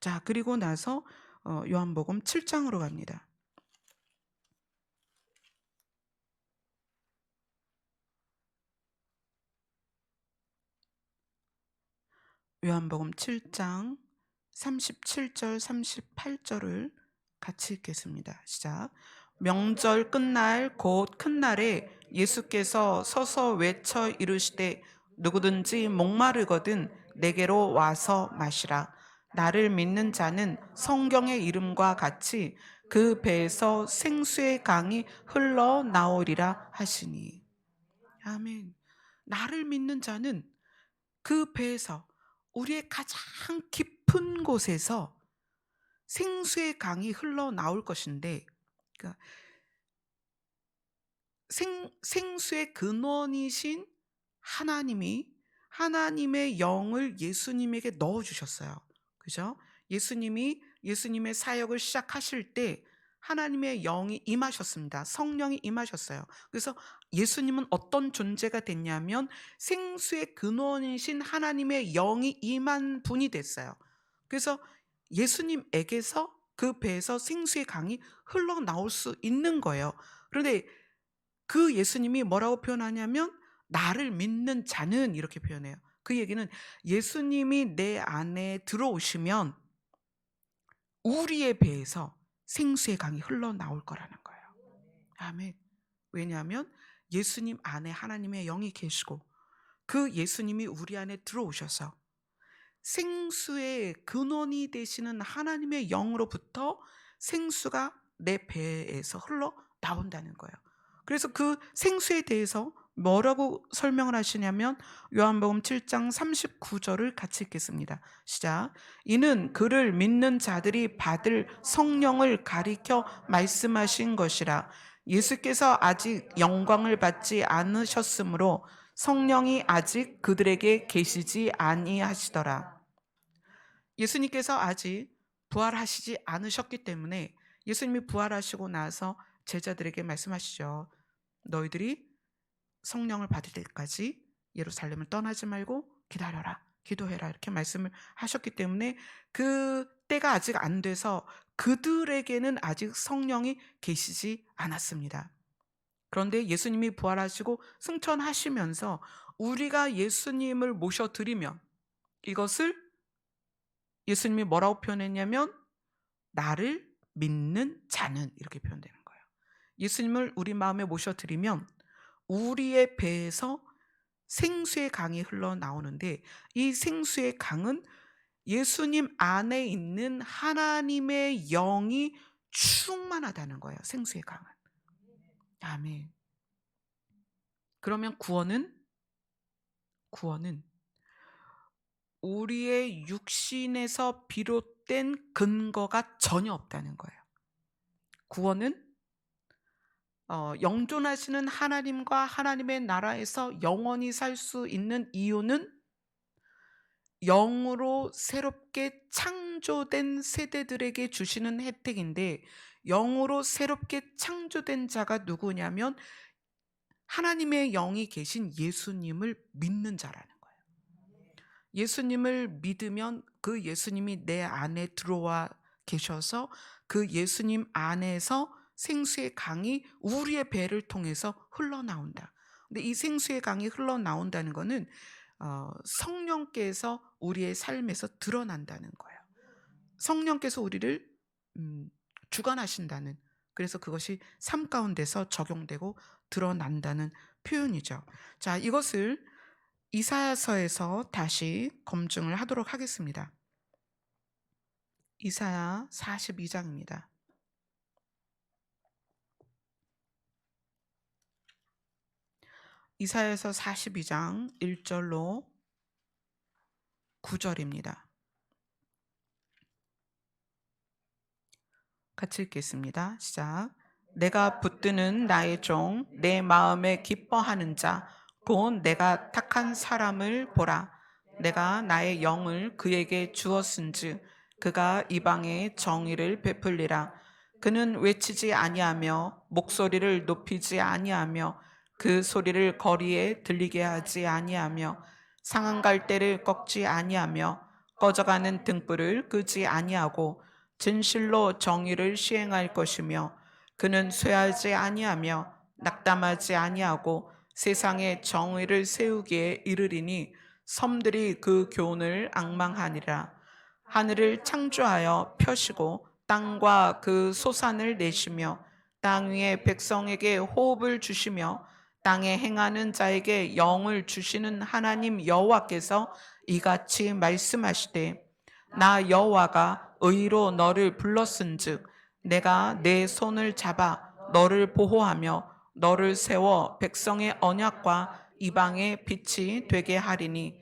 자, 그리고 나서 요한복음 7장으로 갑니다. 요한복음 7장 37절 38절을 같이 읽겠습니다. 시작. 명절 끝날 곧 큰 날에 예수께서 서서 외쳐 이르시되 누구든지 목마르거든 내게로 와서 마시라. 나를 믿는 자는 성경의 이름과 같이 그 배에서 생수의 강이 흘러나오리라 하시니. 아멘. 나를 믿는 자는 그 배에서, 우리의 가장 깊은 곳에서 생수의 강이 흘러나올 것인데, 그러니까 생수의 근원이신 하나님이 하나님의 영을 예수님에게 넣어주셨어요. 그죠? 예수님의 사역을 시작하실 때 하나님의 영이 임하셨습니다. 성령이 임하셨어요. 그래서 예수님은 어떤 존재가 됐냐면 생수의 근원이신 하나님의 영이 임한 분이 됐어요. 그래서 예수님에게서 그 배에서 생수의 강이 흘러나올 수 있는 거예요. 그런데 그 예수님이 뭐라고 표현하냐면 나를 믿는 자는, 이렇게 표현해요. 그 얘기는 예수님이 내 안에 들어오시면 우리의 배에서 생수의 강이 흘러나올 거라는 거예요. 아멘. 왜냐하면 예수님 안에 하나님의 영이 계시고 그 예수님이 우리 안에 들어오셔서 생수의 근원이 되시는 하나님의 영으로부터 생수가 내 배에서 흘러나온다는 거예요. 그래서 그 생수에 대해서 뭐라고 설명을 하시냐면 요한복음 7장 39절을 같이 읽겠습니다. 시작. 이는 그를 믿는 자들이 받을 성령을 가리켜 말씀하신 것이라. 예수께서 아직 영광을 받지 않으셨으므로 성령이 아직 그들에게 계시지 아니하시더라. 예수님께서 아직 부활하시지 않으셨기 때문에 예수님이 부활하시고 나서 제자들에게 말씀하시죠. 너희들이 성령을 받을 때까지 예루살렘을 떠나지 말고 기다려라. 기도해라 이렇게 말씀을 하셨기 때문에 그 때가 아직 안 돼서 그들에게는 아직 성령이 계시지 않았습니다. 그런데 예수님이 부활하시고 승천하시면서 우리가 예수님을 모셔드리면 이것을 예수님이 뭐라고 표현했냐면 나를 믿는 자는 이렇게 표현되는 거예요. 예수님을 우리 마음에 모셔드리면 우리의 배에서 생수의 강이 흘러나오는데 이 생수의 강은 예수님 안에 있는 하나님의 영이 충만하다는 거예요. 생수의 강은. 아멘. 그러면 구원은 우리의 육신에서 비롯된 근거가 전혀 없다는 거예요. 구원은 영존하시는 하나님과 하나님의 나라에서 영원히 살 수 있는 이유는 영으로 새롭게 창조된 세대들에게 주시는 혜택인데 영으로 새롭게 창조된 자가 누구냐면 하나님의 영이 계신 예수님을 믿는 자라는 거예요. 예수님을 믿으면 그 예수님이 내 안에 들어와 계셔서 그 예수님 안에서 생수의 강이 우리의 배를 통해서 흘러나온다. 근데 이 생수의 강이 흘러나온다는 것은 성령께서 우리의 삶에서 드러난다는 거예요. 성령께서 우리를 주관하신다는, 그래서 그것이 삶 가운데서 적용되고 드러난다는 표현이죠. 자, 이것을 이사야서에서 다시 검증을 하도록 하겠습니다. 이사야 42장입니다. 이사야서 42장 1절로 9절입니다. 같이 읽겠습니다. 시작. 내가 붙드는 나의 종, 내 마음에 기뻐하는 자, 곧 내가 택한 사람을 보라. 내가 나의 영을 그에게 주었은즉 그가 이방에 정의를 베풀리라. 그는 외치지 아니하며 목소리를 높이지 아니하며 그 소리를 거리에 들리게 하지 아니하며 상한 갈대를 꺾지 아니하며 꺼져가는 등불을 끄지 아니하고 진실로 정의를 시행할 것이며 그는 쇠하지 아니하며 낙담하지 아니하고 세상에 정의를 세우기에 이르리니 섬들이 그 교훈을 앙망하니라. 하늘을 창조하여 펴시고 땅과 그 소산을 내시며 땅 위에 백성에게 호흡을 주시며 땅에 행하는 자에게 영을 주시는 하나님 여호와께서 이같이 말씀하시되 나 여호와가 의로 너를 불렀은즉 내가 내 손을 잡아 너를 보호하며 너를 세워 백성의 언약과 이방의 빛이 되게 하리니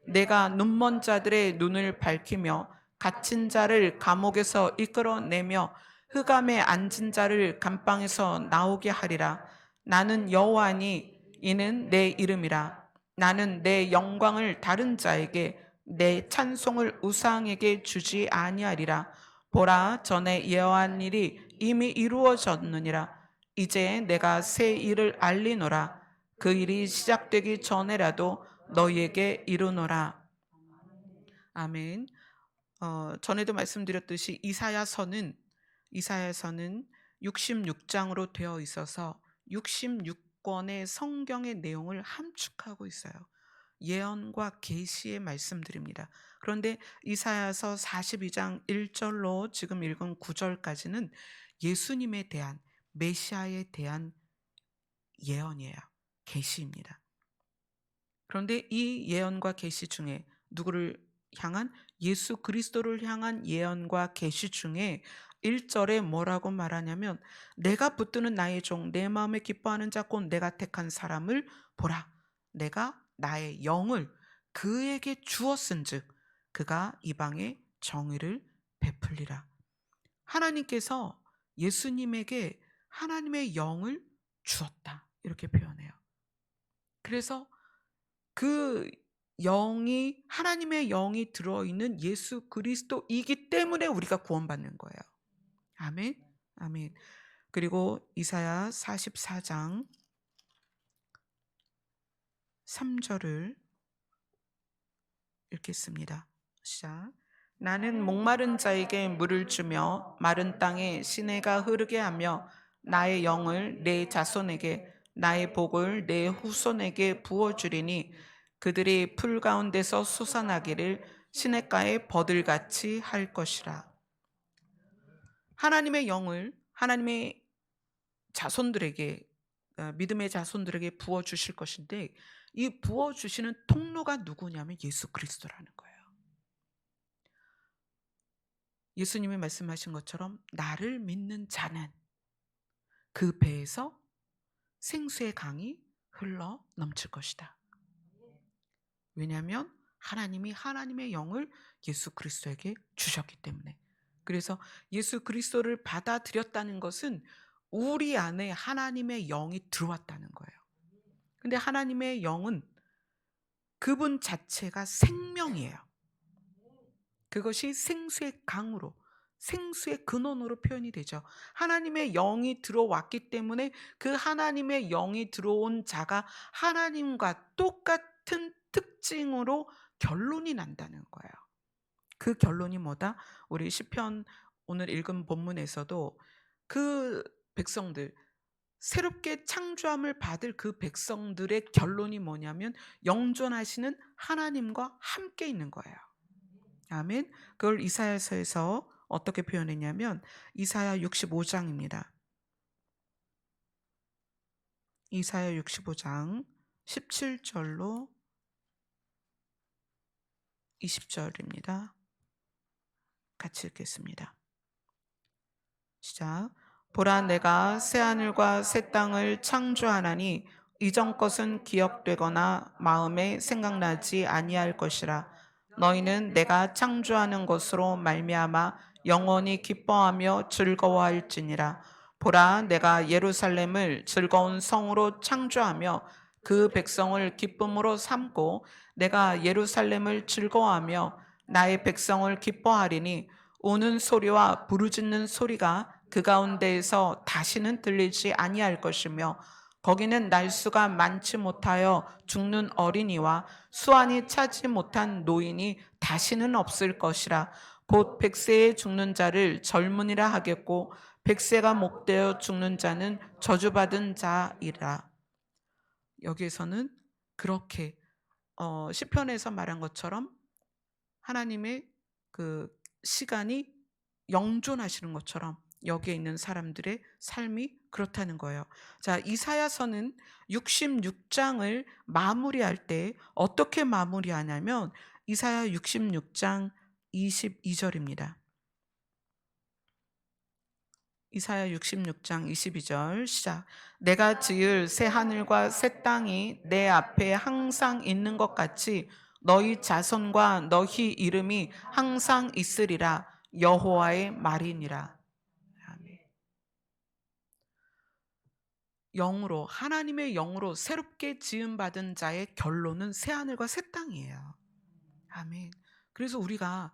내가 눈먼 자들의 눈을 밝히며 갇힌 자를 감옥에서 이끌어내며 흑암에 앉은 자를 감방에서 나오게 하리라. 나는 여호와니 이는 내 이름이라. 나는 내 영광을 다른 자에게 내 찬송을 우상에게 주지 아니하리라. 보라, 전에 예언한 일이 이미 이루어졌느니라. 이제 내가 새 일을 알리노라. 그 일이 시작되기 전에라도 너희에게 이르노라. 아멘. 전에도 말씀드렸듯이 이사야서는 66장으로 되어 있어서 66권의 성경의 내용을 함축하고 있어요. 예언과 계시의 말씀들입니다. 그런데 이사야서 42장 1절로 지금 읽은 9절까지는 예수님에 대한, 메시아에 대한 예언이에요. 계시입니다. 그런데 이 예언과 계시 중에 누구를 향한, 예수 그리스도를 향한 예언과 계시 중에 1절에 뭐라고 말하냐면 내가 붙드는 나의 종, 내 마음에 기뻐하는 자 곧 내가 택한 사람을 보라. 내가 나의 영을 그에게 주었은즉 그가 이방에 정의를 베풀리라. 하나님께서 예수님에게 하나님의 영을 주었다 이렇게 표현해요. 그래서 그 영이, 하나님의 영이 들어있는 예수 그리스도이기 때문에 우리가 구원받는 거예요. 아멘. 아멘. 그리고 이사야 44장 3절을 읽겠습니다. 시작. 나는 목마른 자에게 물을 주며 마른 땅에 시내가 흐르게 하며 나의 영을 내 자손에게 나의 복을 내 후손에게 부어주리니 그들이 풀 가운데서 솟아나기를 시냇가에 버들같이 할 것이라. 하나님의 영을 하나님의 자손들에게 믿음의 자손들에게 부어 주실 것인데, 이 부어 주시는 통로가 누구냐면 예수 그리스도라는 거예요. 예수님이 말씀하신 것처럼 나를 믿는 자는 그 배에서 생수의 강이 흘러 넘칠 것이다. 왜냐하면 하나님이 하나님의 영을 예수 그리스도에게 주셨기 때문에. 그래서 예수 그리스도를 받아들였다는 것은 우리 안에 하나님의 영이 들어왔다는 거예요. 근데 하나님의 영은 그분 자체가 생명이에요. 그것이 생수의 강으로, 생수의 근원으로 표현이 되죠. 하나님의 영이 들어왔기 때문에 그 하나님의 영이 들어온 자가 하나님과 똑같은 특징으로 결론이 난다는 거예요. 그 결론이 뭐다? 우리 시편 오늘 읽은 본문에서도 그 백성들, 새롭게 창조함을 받을 그 백성들의 결론이 뭐냐면 영존하시는 하나님과 함께 있는 거예요. 아멘. 그걸 이사야서에서 어떻게 표현했냐면 이사야 65장입니다. 이사야 65장 17절로 20절입니다. 같이 읽겠습니다. 시작. 보라, 내가 새 하늘과 새 땅을 창조하나니 이전 것은 기억되거나 마음에 생각나지 아니할 것이라. 너희는 내가 창조하는 것으로 말미암아 영원히 기뻐하며 즐거워할지니라. 보라, 내가 예루살렘을 즐거운 성으로 창조하며 그 백성을 기쁨으로 삼고 내가 예루살렘을 즐거워하며 나의 백성을 기뻐하리니 우는 소리와 부르짖는 소리가 그 가운데에서 다시는 들리지 아니할 것이며 거기는 날수가 많지 못하여 죽는 어린이와 수완이 차지 못한 노인이 다시는 없을 것이라. 곧 100세에 죽는 자를 젊은이라 하겠고 100세가 목되어 죽는 자는 저주받은 자이라. 여기에서는 그렇게 시편에서 말한 것처럼 하나님의 그 시간이 영존하시는 것처럼 여기에 있는 사람들의 삶이 그렇다는 거예요. 자, 이사야서는 66장을 마무리할 때 어떻게 마무리하냐면 이사야 66장 22절입니다. 이사야 66장 22절 시작. 내가 지을 새 하늘과 새 땅이 내 앞에 항상 있는 것 같이 너희 자손과 너희 이름이 항상 있으리라. 여호와의 말이니라. 아멘. 영으로, 하나님의 영으로 새롭게 지음받은 자의 결론은 새 하늘과 새 땅이에요. 아멘. 그래서 우리가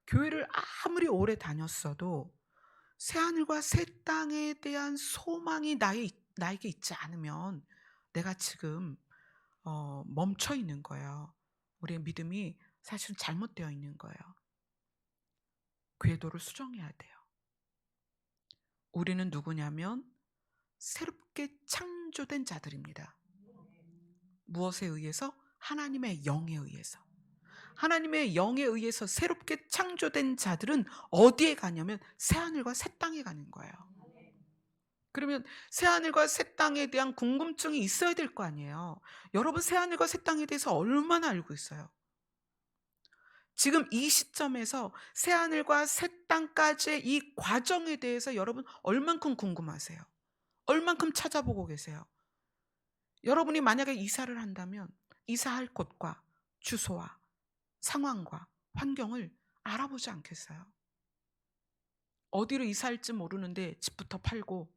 교회를 아무리 오래 다녔어도 새 하늘과 새 땅에 대한 소망이 나에게 있지 않으면 내가 지금 멈춰 있는 거예요. 우리의 믿음이 사실은 잘못되어 있는 거예요. 궤도를 수정해야 돼요. 우리는 누구냐면 새롭게 창조된 자들입니다. 무엇에 의해서? 하나님의 영에 의해서. 하나님의 영에 의해서 새롭게 창조된 자들은 어디에 가냐면 새하늘과 새 땅에 가는 거예요. 그러면 새하늘과 새 땅에 대한 궁금증이 있어야 될 거 아니에요. 여러분, 새하늘과 새 땅에 대해서 얼마나 알고 있어요? 지금 이 시점에서 새하늘과 새 땅까지의 이 과정에 대해서 여러분 얼만큼 궁금하세요? 얼만큼 찾아보고 계세요? 여러분이 만약에 이사를 한다면 이사할 곳과 주소와 상황과 환경을 알아보지 않겠어요? 어디로 이사할지 모르는데 집부터 팔고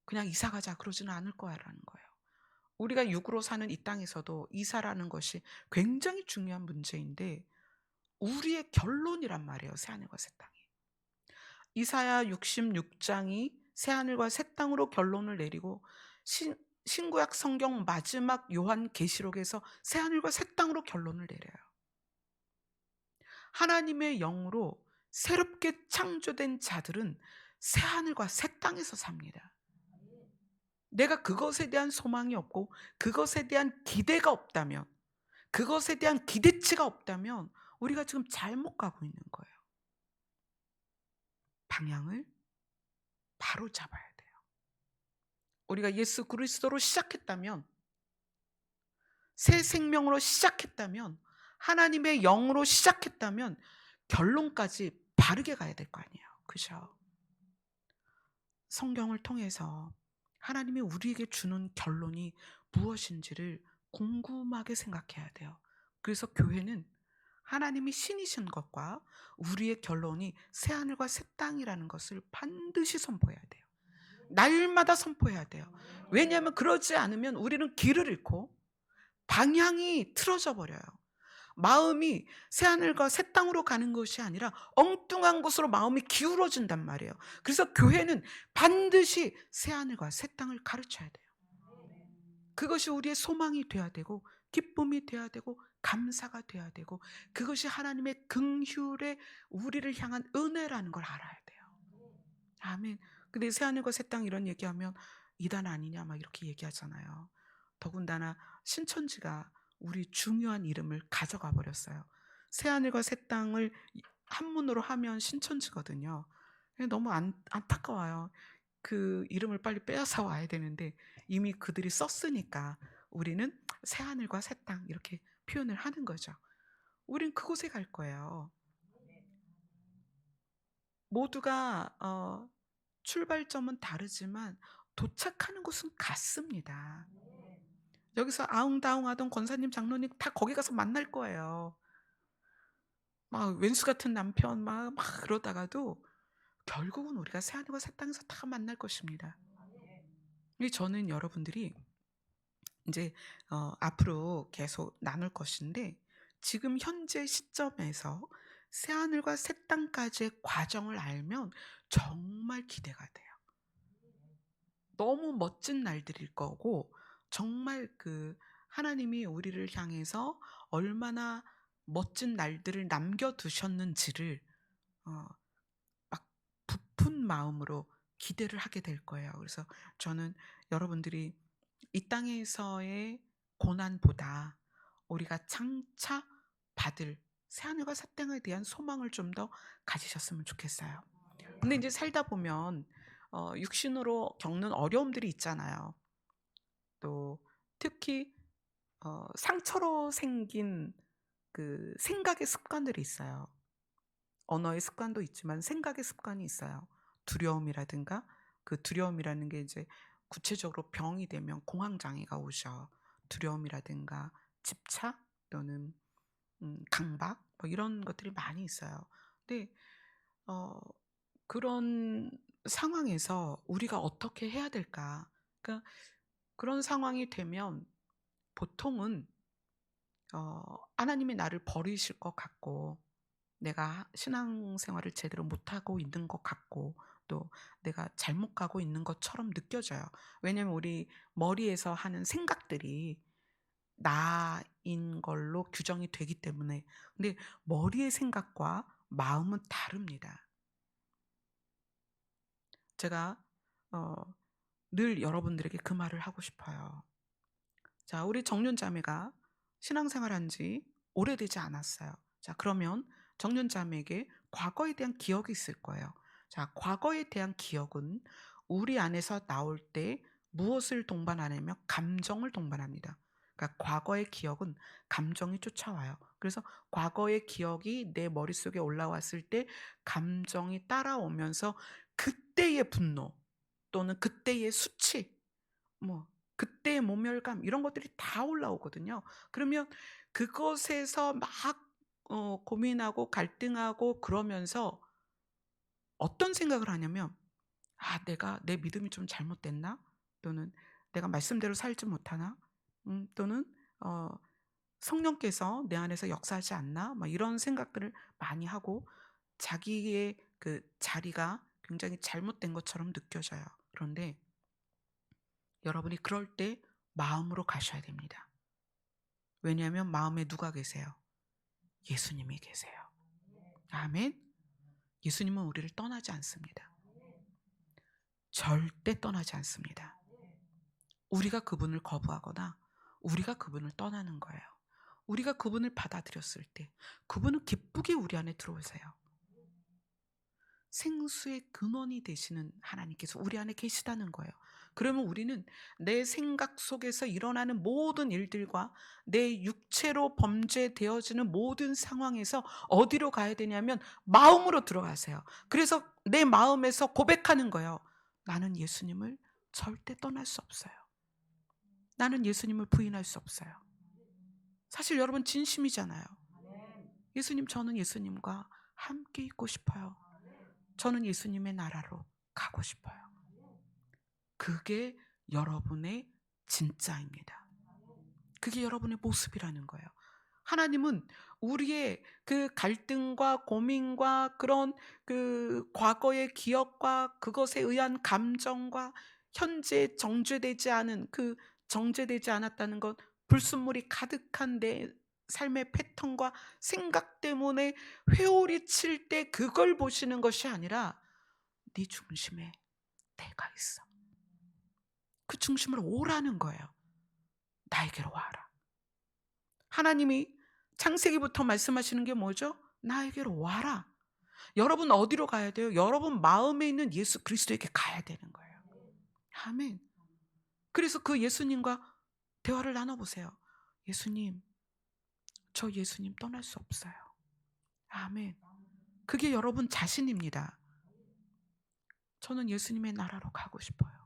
그냥 이사 가자 그러지는 않을 거야라는 거예요. 우리가 육으로 사는 이 땅에서도 이사라는 것이 굉장히 중요한 문제인데 우리의 결론이란 말이에요. 새하늘과 새 땅이. 이사야 66장이 새하늘과 새 땅으로 결론을 내리고 신구약 성경 마지막 요한계시록에서 새하늘과 새 땅으로 결론을 내려요. 하나님의 영으로 새롭게 창조된 자들은 새하늘과 새 땅에서 삽니다. 내가 그것에 대한 소망이 없고 그것에 대한 기대가 없다면, 그것에 대한 기대치가 없다면 우리가 지금 잘못 가고 있는 거예요. 방향을 바로 잡아야 돼요. 우리가 예수 그리스도로 시작했다면, 새 생명으로 시작했다면, 하나님의 영으로 시작했다면 결론까지 바르게 가야 될 거 아니에요. 그죠? 성경을 통해서 하나님이 우리에게 주는 결론이 무엇인지를 궁금하게 생각해야 돼요. 그래서 교회는 하나님이 신이신 것과 우리의 결론이 새하늘과 새 땅이라는 것을 반드시 선포해야 돼요. 날마다 선포해야 돼요. 왜냐하면 그러지 않으면 우리는 길을 잃고 방향이 틀어져 버려요. 마음이 새하늘과 새 땅으로 가는 것이 아니라 엉뚱한 곳으로 마음이 기울어진단 말이에요. 그래서 교회는 반드시 새하늘과 새 땅을 가르쳐야 돼요. 그것이 우리의 소망이 돼야 되고 기쁨이 돼야 되고 감사가 돼야 되고, 그것이 하나님의 긍휼의 우리를 향한 은혜라는 걸 알아야 돼요. 아멘. 근데 새하늘과 새 땅 이런 얘기하면 이단 아니냐 막 이렇게 얘기하잖아요. 더군다나 신천지가 우리 중요한 이름을 가져가 버렸어요. 새하늘과 새 땅을 한문으로 하면 신천지거든요. 너무 안타까워요. 그 이름을 빨리 빼앗아 와야 되는데 이미 그들이 썼으니까 우리는 새하늘과 새 땅 이렇게 표현을 하는 거죠. 우린 그곳에 갈 거예요. 모두가 출발점은 다르지만 도착하는 곳은 같습니다. 여기서 아웅다웅하던 권사님, 장로님 다 거기 가서 만날 거예요. 막 왼수 같은 남편 막 그러다가도 결국은 우리가 새하늘과 새 땅에서 다 만날 것입니다. 저는 여러분들이 이제 앞으로 계속 나눌 것인데, 지금 현재 시점에서 새하늘과 새 땅까지의 과정을 알면 정말 기대가 돼요. 너무 멋진 날들일 거고, 정말 그 하나님이 우리를 향해서 얼마나 멋진 날들을 남겨두셨는지를 막 부푼 마음으로 기대를 하게 될 거예요. 그래서 저는 여러분들이 이 땅에서의 고난보다 우리가 장차 받을 새하늘과 새 땅에 대한 소망을 좀 더 가지셨으면 좋겠어요. 근데 이제 살다 보면 육신으로 겪는 어려움들이 있잖아요. 또 특히 상처로 생긴 그 생각의 습관들이 있어요. 언어의 습관도 있지만 생각의 습관이 있어요. 두려움이라든가, 그 두려움이라는 게 이제 구체적으로 병이 되면 공황장애가 오죠. 두려움이라든가 집착 또는 강박 뭐 이런 것들이 많이 있어요. 근데 어 그런 상황에서 우리가 어떻게 해야 될까? 그러니까 그런 상황이 되면 보통은 하나님이 나를 버리실 것 같고, 내가 신앙생활을 제대로 못하고 있는 것 같고, 또 내가 잘못 가고 있는 것처럼 느껴져요. 왜냐하면 우리 머리에서 하는 생각들이 나인 걸로 규정이 되기 때문에. 근데 머리의 생각과 마음은 다릅니다. 제가 어 늘 여러분들에게 그 말을 하고 싶어요. 자, 우리 정윤 자매가 신앙생활한 지 오래되지 않았어요. 자, 그러면 정윤 자매에게 과거에 대한 기억이 있을 거예요. 자, 과거에 대한 기억은 우리 안에서 나올 때 무엇을 동반하냐면 감정을 동반합니다. 그러니까 과거의 기억은 감정이 쫓아와요. 그래서 과거의 기억이 내 머릿속에 올라왔을 때 감정이 따라오면서 그때의 분노 또는 그때의 수치, 뭐 그때의 모멸감 이런 것들이 다 올라오거든요. 그러면 그것에서 막 고민하고 갈등하고 그러면서 어떤 생각을 하냐면 '아, 내가 내 믿음이 좀 잘못됐나?' 또는 '내가 말씀대로 살지 못하나?' 또는 어 '성령께서 내 안에서 역사하지 않나?' 막 이런 생각들을 많이 하고 자기의 그 자리가 굉장히 잘못된 것처럼 느껴져요. 그런데 여러분이 그럴 때 마음으로 가셔야 됩니다. 왜냐하면 마음에 누가 계세요? 예수님이 계세요. 아멘. 예수님은 우리를 떠나지 않습니다. 절대 떠나지 않습니다. 우리가 그분을 거부하거나 우리가 그분을 떠나는 거예요. 우리가 그분을 받아들였을 때 그분은 기쁘게 우리 안에 들어오세요. 생수의 근원이 되시는 하나님께서 우리 안에 계시다는 거예요. 그러면 우리는 내 생각 속에서 일어나는 모든 일들과 내 육체로 범죄되어지는 모든 상황에서 어디로 가야 되냐면 마음으로 들어가세요. 그래서 내 마음에서 고백하는 거예요. 나는 예수님을 절대 떠날 수 없어요. 나는 예수님을 부인할 수 없어요. 사실 여러분 진심이잖아요. 예수님, 저는 예수님과 함께 있고 싶어요. 저는 예수님의 나라로 가고 싶어요. 그게 여러분의 진짜입니다. 그게 여러분의 모습이라는 거예요. 하나님은 우리의 그 갈등과 고민과 그런 그 과거의 기억과 그것에 의한 감정과 현재 정제되지 않았다는 것, 불순물이 가득한 내 삶의 패턴과 생각 때문에 회오리 칠 때 그걸 보시는 것이 아니라 네 중심에 내가 있어. 그 중심으로 오라는 거예요. 나에게로 와라. 하나님이 창세기부터 말씀하시는 게 뭐죠? 나에게로 와라. 여러분 어디로 가야 돼요? 여러분 마음에 있는 예수 그리스도에게 가야 되는 거예요. 아멘. 그래서 그 예수님과 대화를 나눠보세요. 예수님, 저 예수님 떠날 수 없어요. 아멘. 그게 여러분 자신입니다. 저는 예수님의 나라로 가고 싶어요.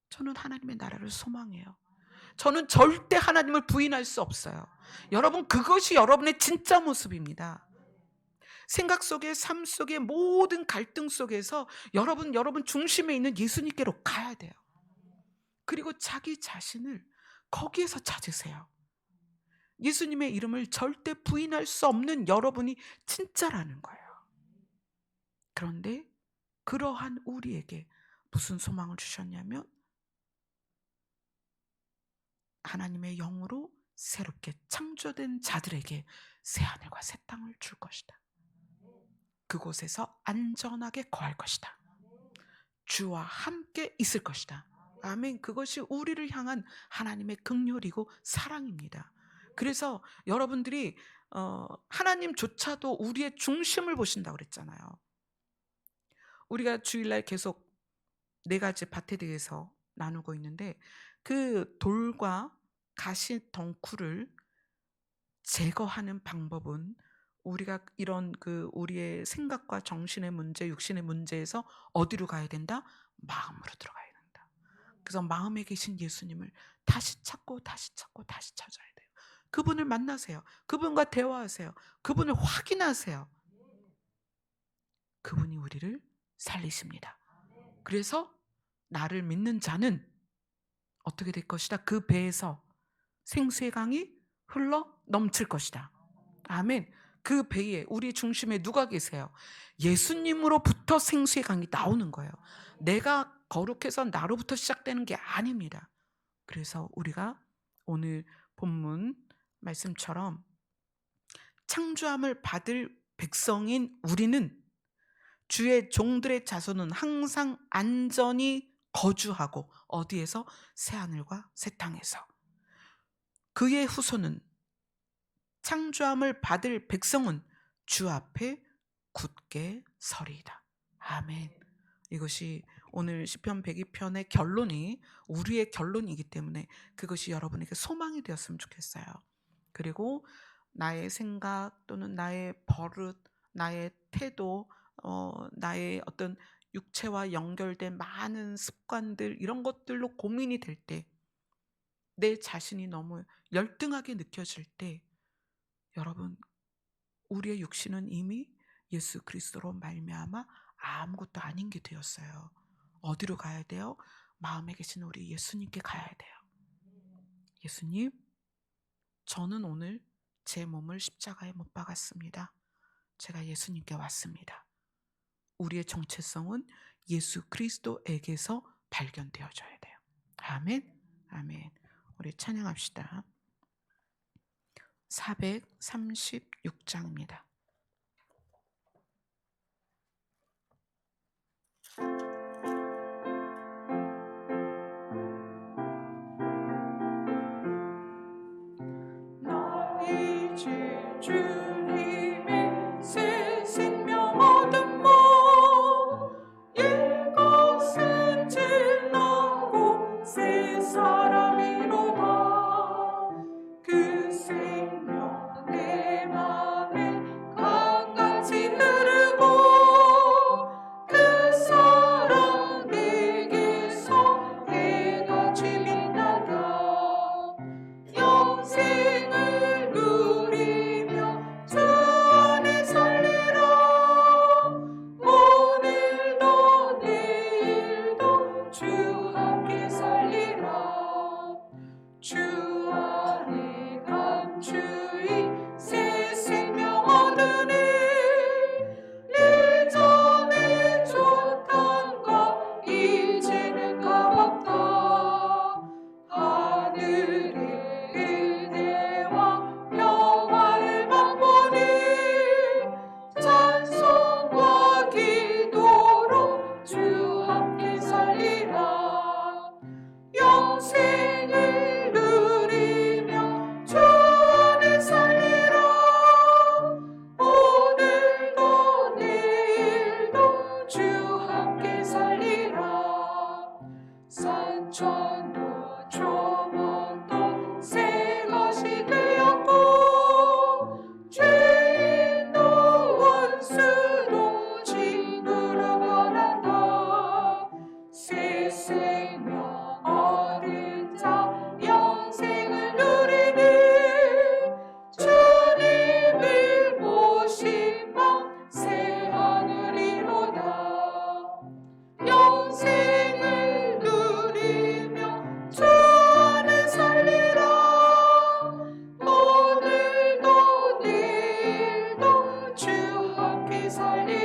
저는 하나님의 나라를 소망해요. 저는 절대 하나님을 부인할 수 없어요. 여러분, 그것이 여러분의 진짜 모습입니다. 생각 속에, 삶 속에, 모든 갈등 속에서 여러분 중심에 있는 예수님께로 가야 돼요. 그리고 자기 자신을 거기에서 찾으세요. 예수님의 이름을 절대 부인할 수 없는 여러분이 진짜라는 거예요. 그런데 그러한 우리에게 무슨 소망을 주셨냐면 하나님의 영으로 새롭게 창조된 자들에게 새하늘과 새 땅을 줄 것이다. 그곳에서 안전하게 거할 것이다. 주와 함께 있을 것이다. 아멘. 그것이 우리를 향한 하나님의 긍휼이고 사랑입니다. 그래서 여러분들이 하나님조차도 우리의 중심을 보신다고 그랬잖아요. 우리가 주일날 계속 4가지 밭에 대해서 나누고 있는데 그 돌과 가시 덩쿨을 제거하는 방법은 우리가 이런 그 우리의 생각과 정신의 문제, 육신의 문제에서 어디로 가야 된다? 마음으로 들어가야 된다. 그래서 마음에 계신 예수님을 다시 찾고 다시 찾고 다시 찾아야 돼요. 그분을 만나세요. 그분과 대화하세요. 그분을 확인하세요. 그분이 우리를 살리십니다. 그래서 나를 믿는 자는 어떻게 될 것이다? 그 배에서 생수의 강이 흘러 넘칠 것이다. 아멘. 그 배에 우리 중심에 누가 계세요? 예수님으로부터 생수의 강이 나오는 거예요. 내가 거룩해서 나로부터 시작되는 게 아닙니다. 그래서 우리가 오늘 본문 말씀처럼 창조함을 받을 백성인 우리는 주의 종들의 자손은 항상 안전히 거주하고 어디에서? 새하늘과 새 땅에서. 그의 후손은 창조함을 받을 백성은 주 앞에 굳게 서리이다. 아멘. 이것이 오늘 시편 102편의 결론이 우리의 결론이기 때문에 그것이 여러분에게 소망이 되었으면 좋겠어요. 그리고 나의 생각 또는 나의 버릇, 나의 태도, 나의 어떤 육체와 연결된 많은 습관들 이런 것들로 고민이 될 때 내 자신이 너무 열등하게 느껴질 때 여러분 우리의 육신은 이미 예수 그리스도로 말미암아 아무것도 아닌 게 되었어요. 어디로 가야 돼요? 마음에 계신 우리 예수님께 가야 돼요. 예수님, 저는 오늘 제 몸을 십자가에 못 박았습니다. 제가 예수님께 왔습니다. 우리의 정체성은 예수 그리스도에게서 발견되어져야 돼요. 아멘. 아멘. 우리 찬양합시다. 436장입니다.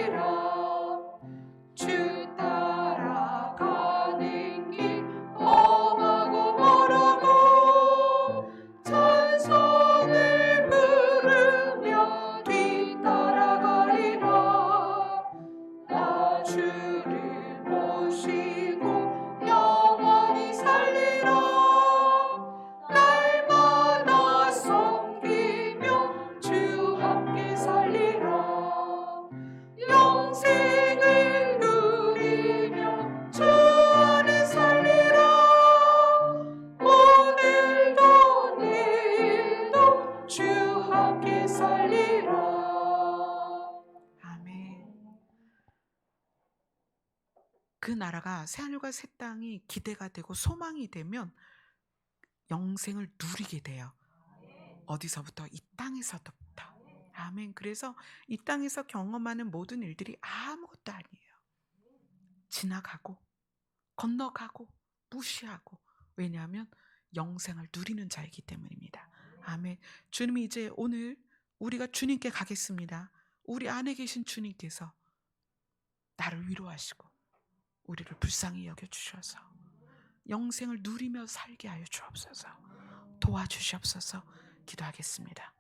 살리라. 주 따라가는 길 험하고 멀어도 찬송을 부르며 뒤따라가리라. 나 주를 모시고 영원히 살리라. 날마다 섬기며 주 함께 살리라. 영생을 누리며 주 안에 살리라. 오늘도 내일도 주 함께 살리라. 아멘. 그 나라가 새하늘과 새 땅이 기대가 되고 소망이 되면 영생을 누리게 돼요. 어디서부터? 이 땅에서부터. 아멘. 그래서 이 땅에서 경험하는 모든 일들이 아무것도 아니에요. 지나가고 건너가고 무시하고. 왜냐하면 영생을 누리는 자이기 때문입니다. 아멘. 주님이 이제 오늘 우리가 주님께 가겠습니다. 우리 안에 계신 주님께서 나를 위로하시고 우리를 불쌍히 여겨주셔서 영생을 누리며 살게 하여 주옵소서. 도와주시옵소서. 기도하겠습니다.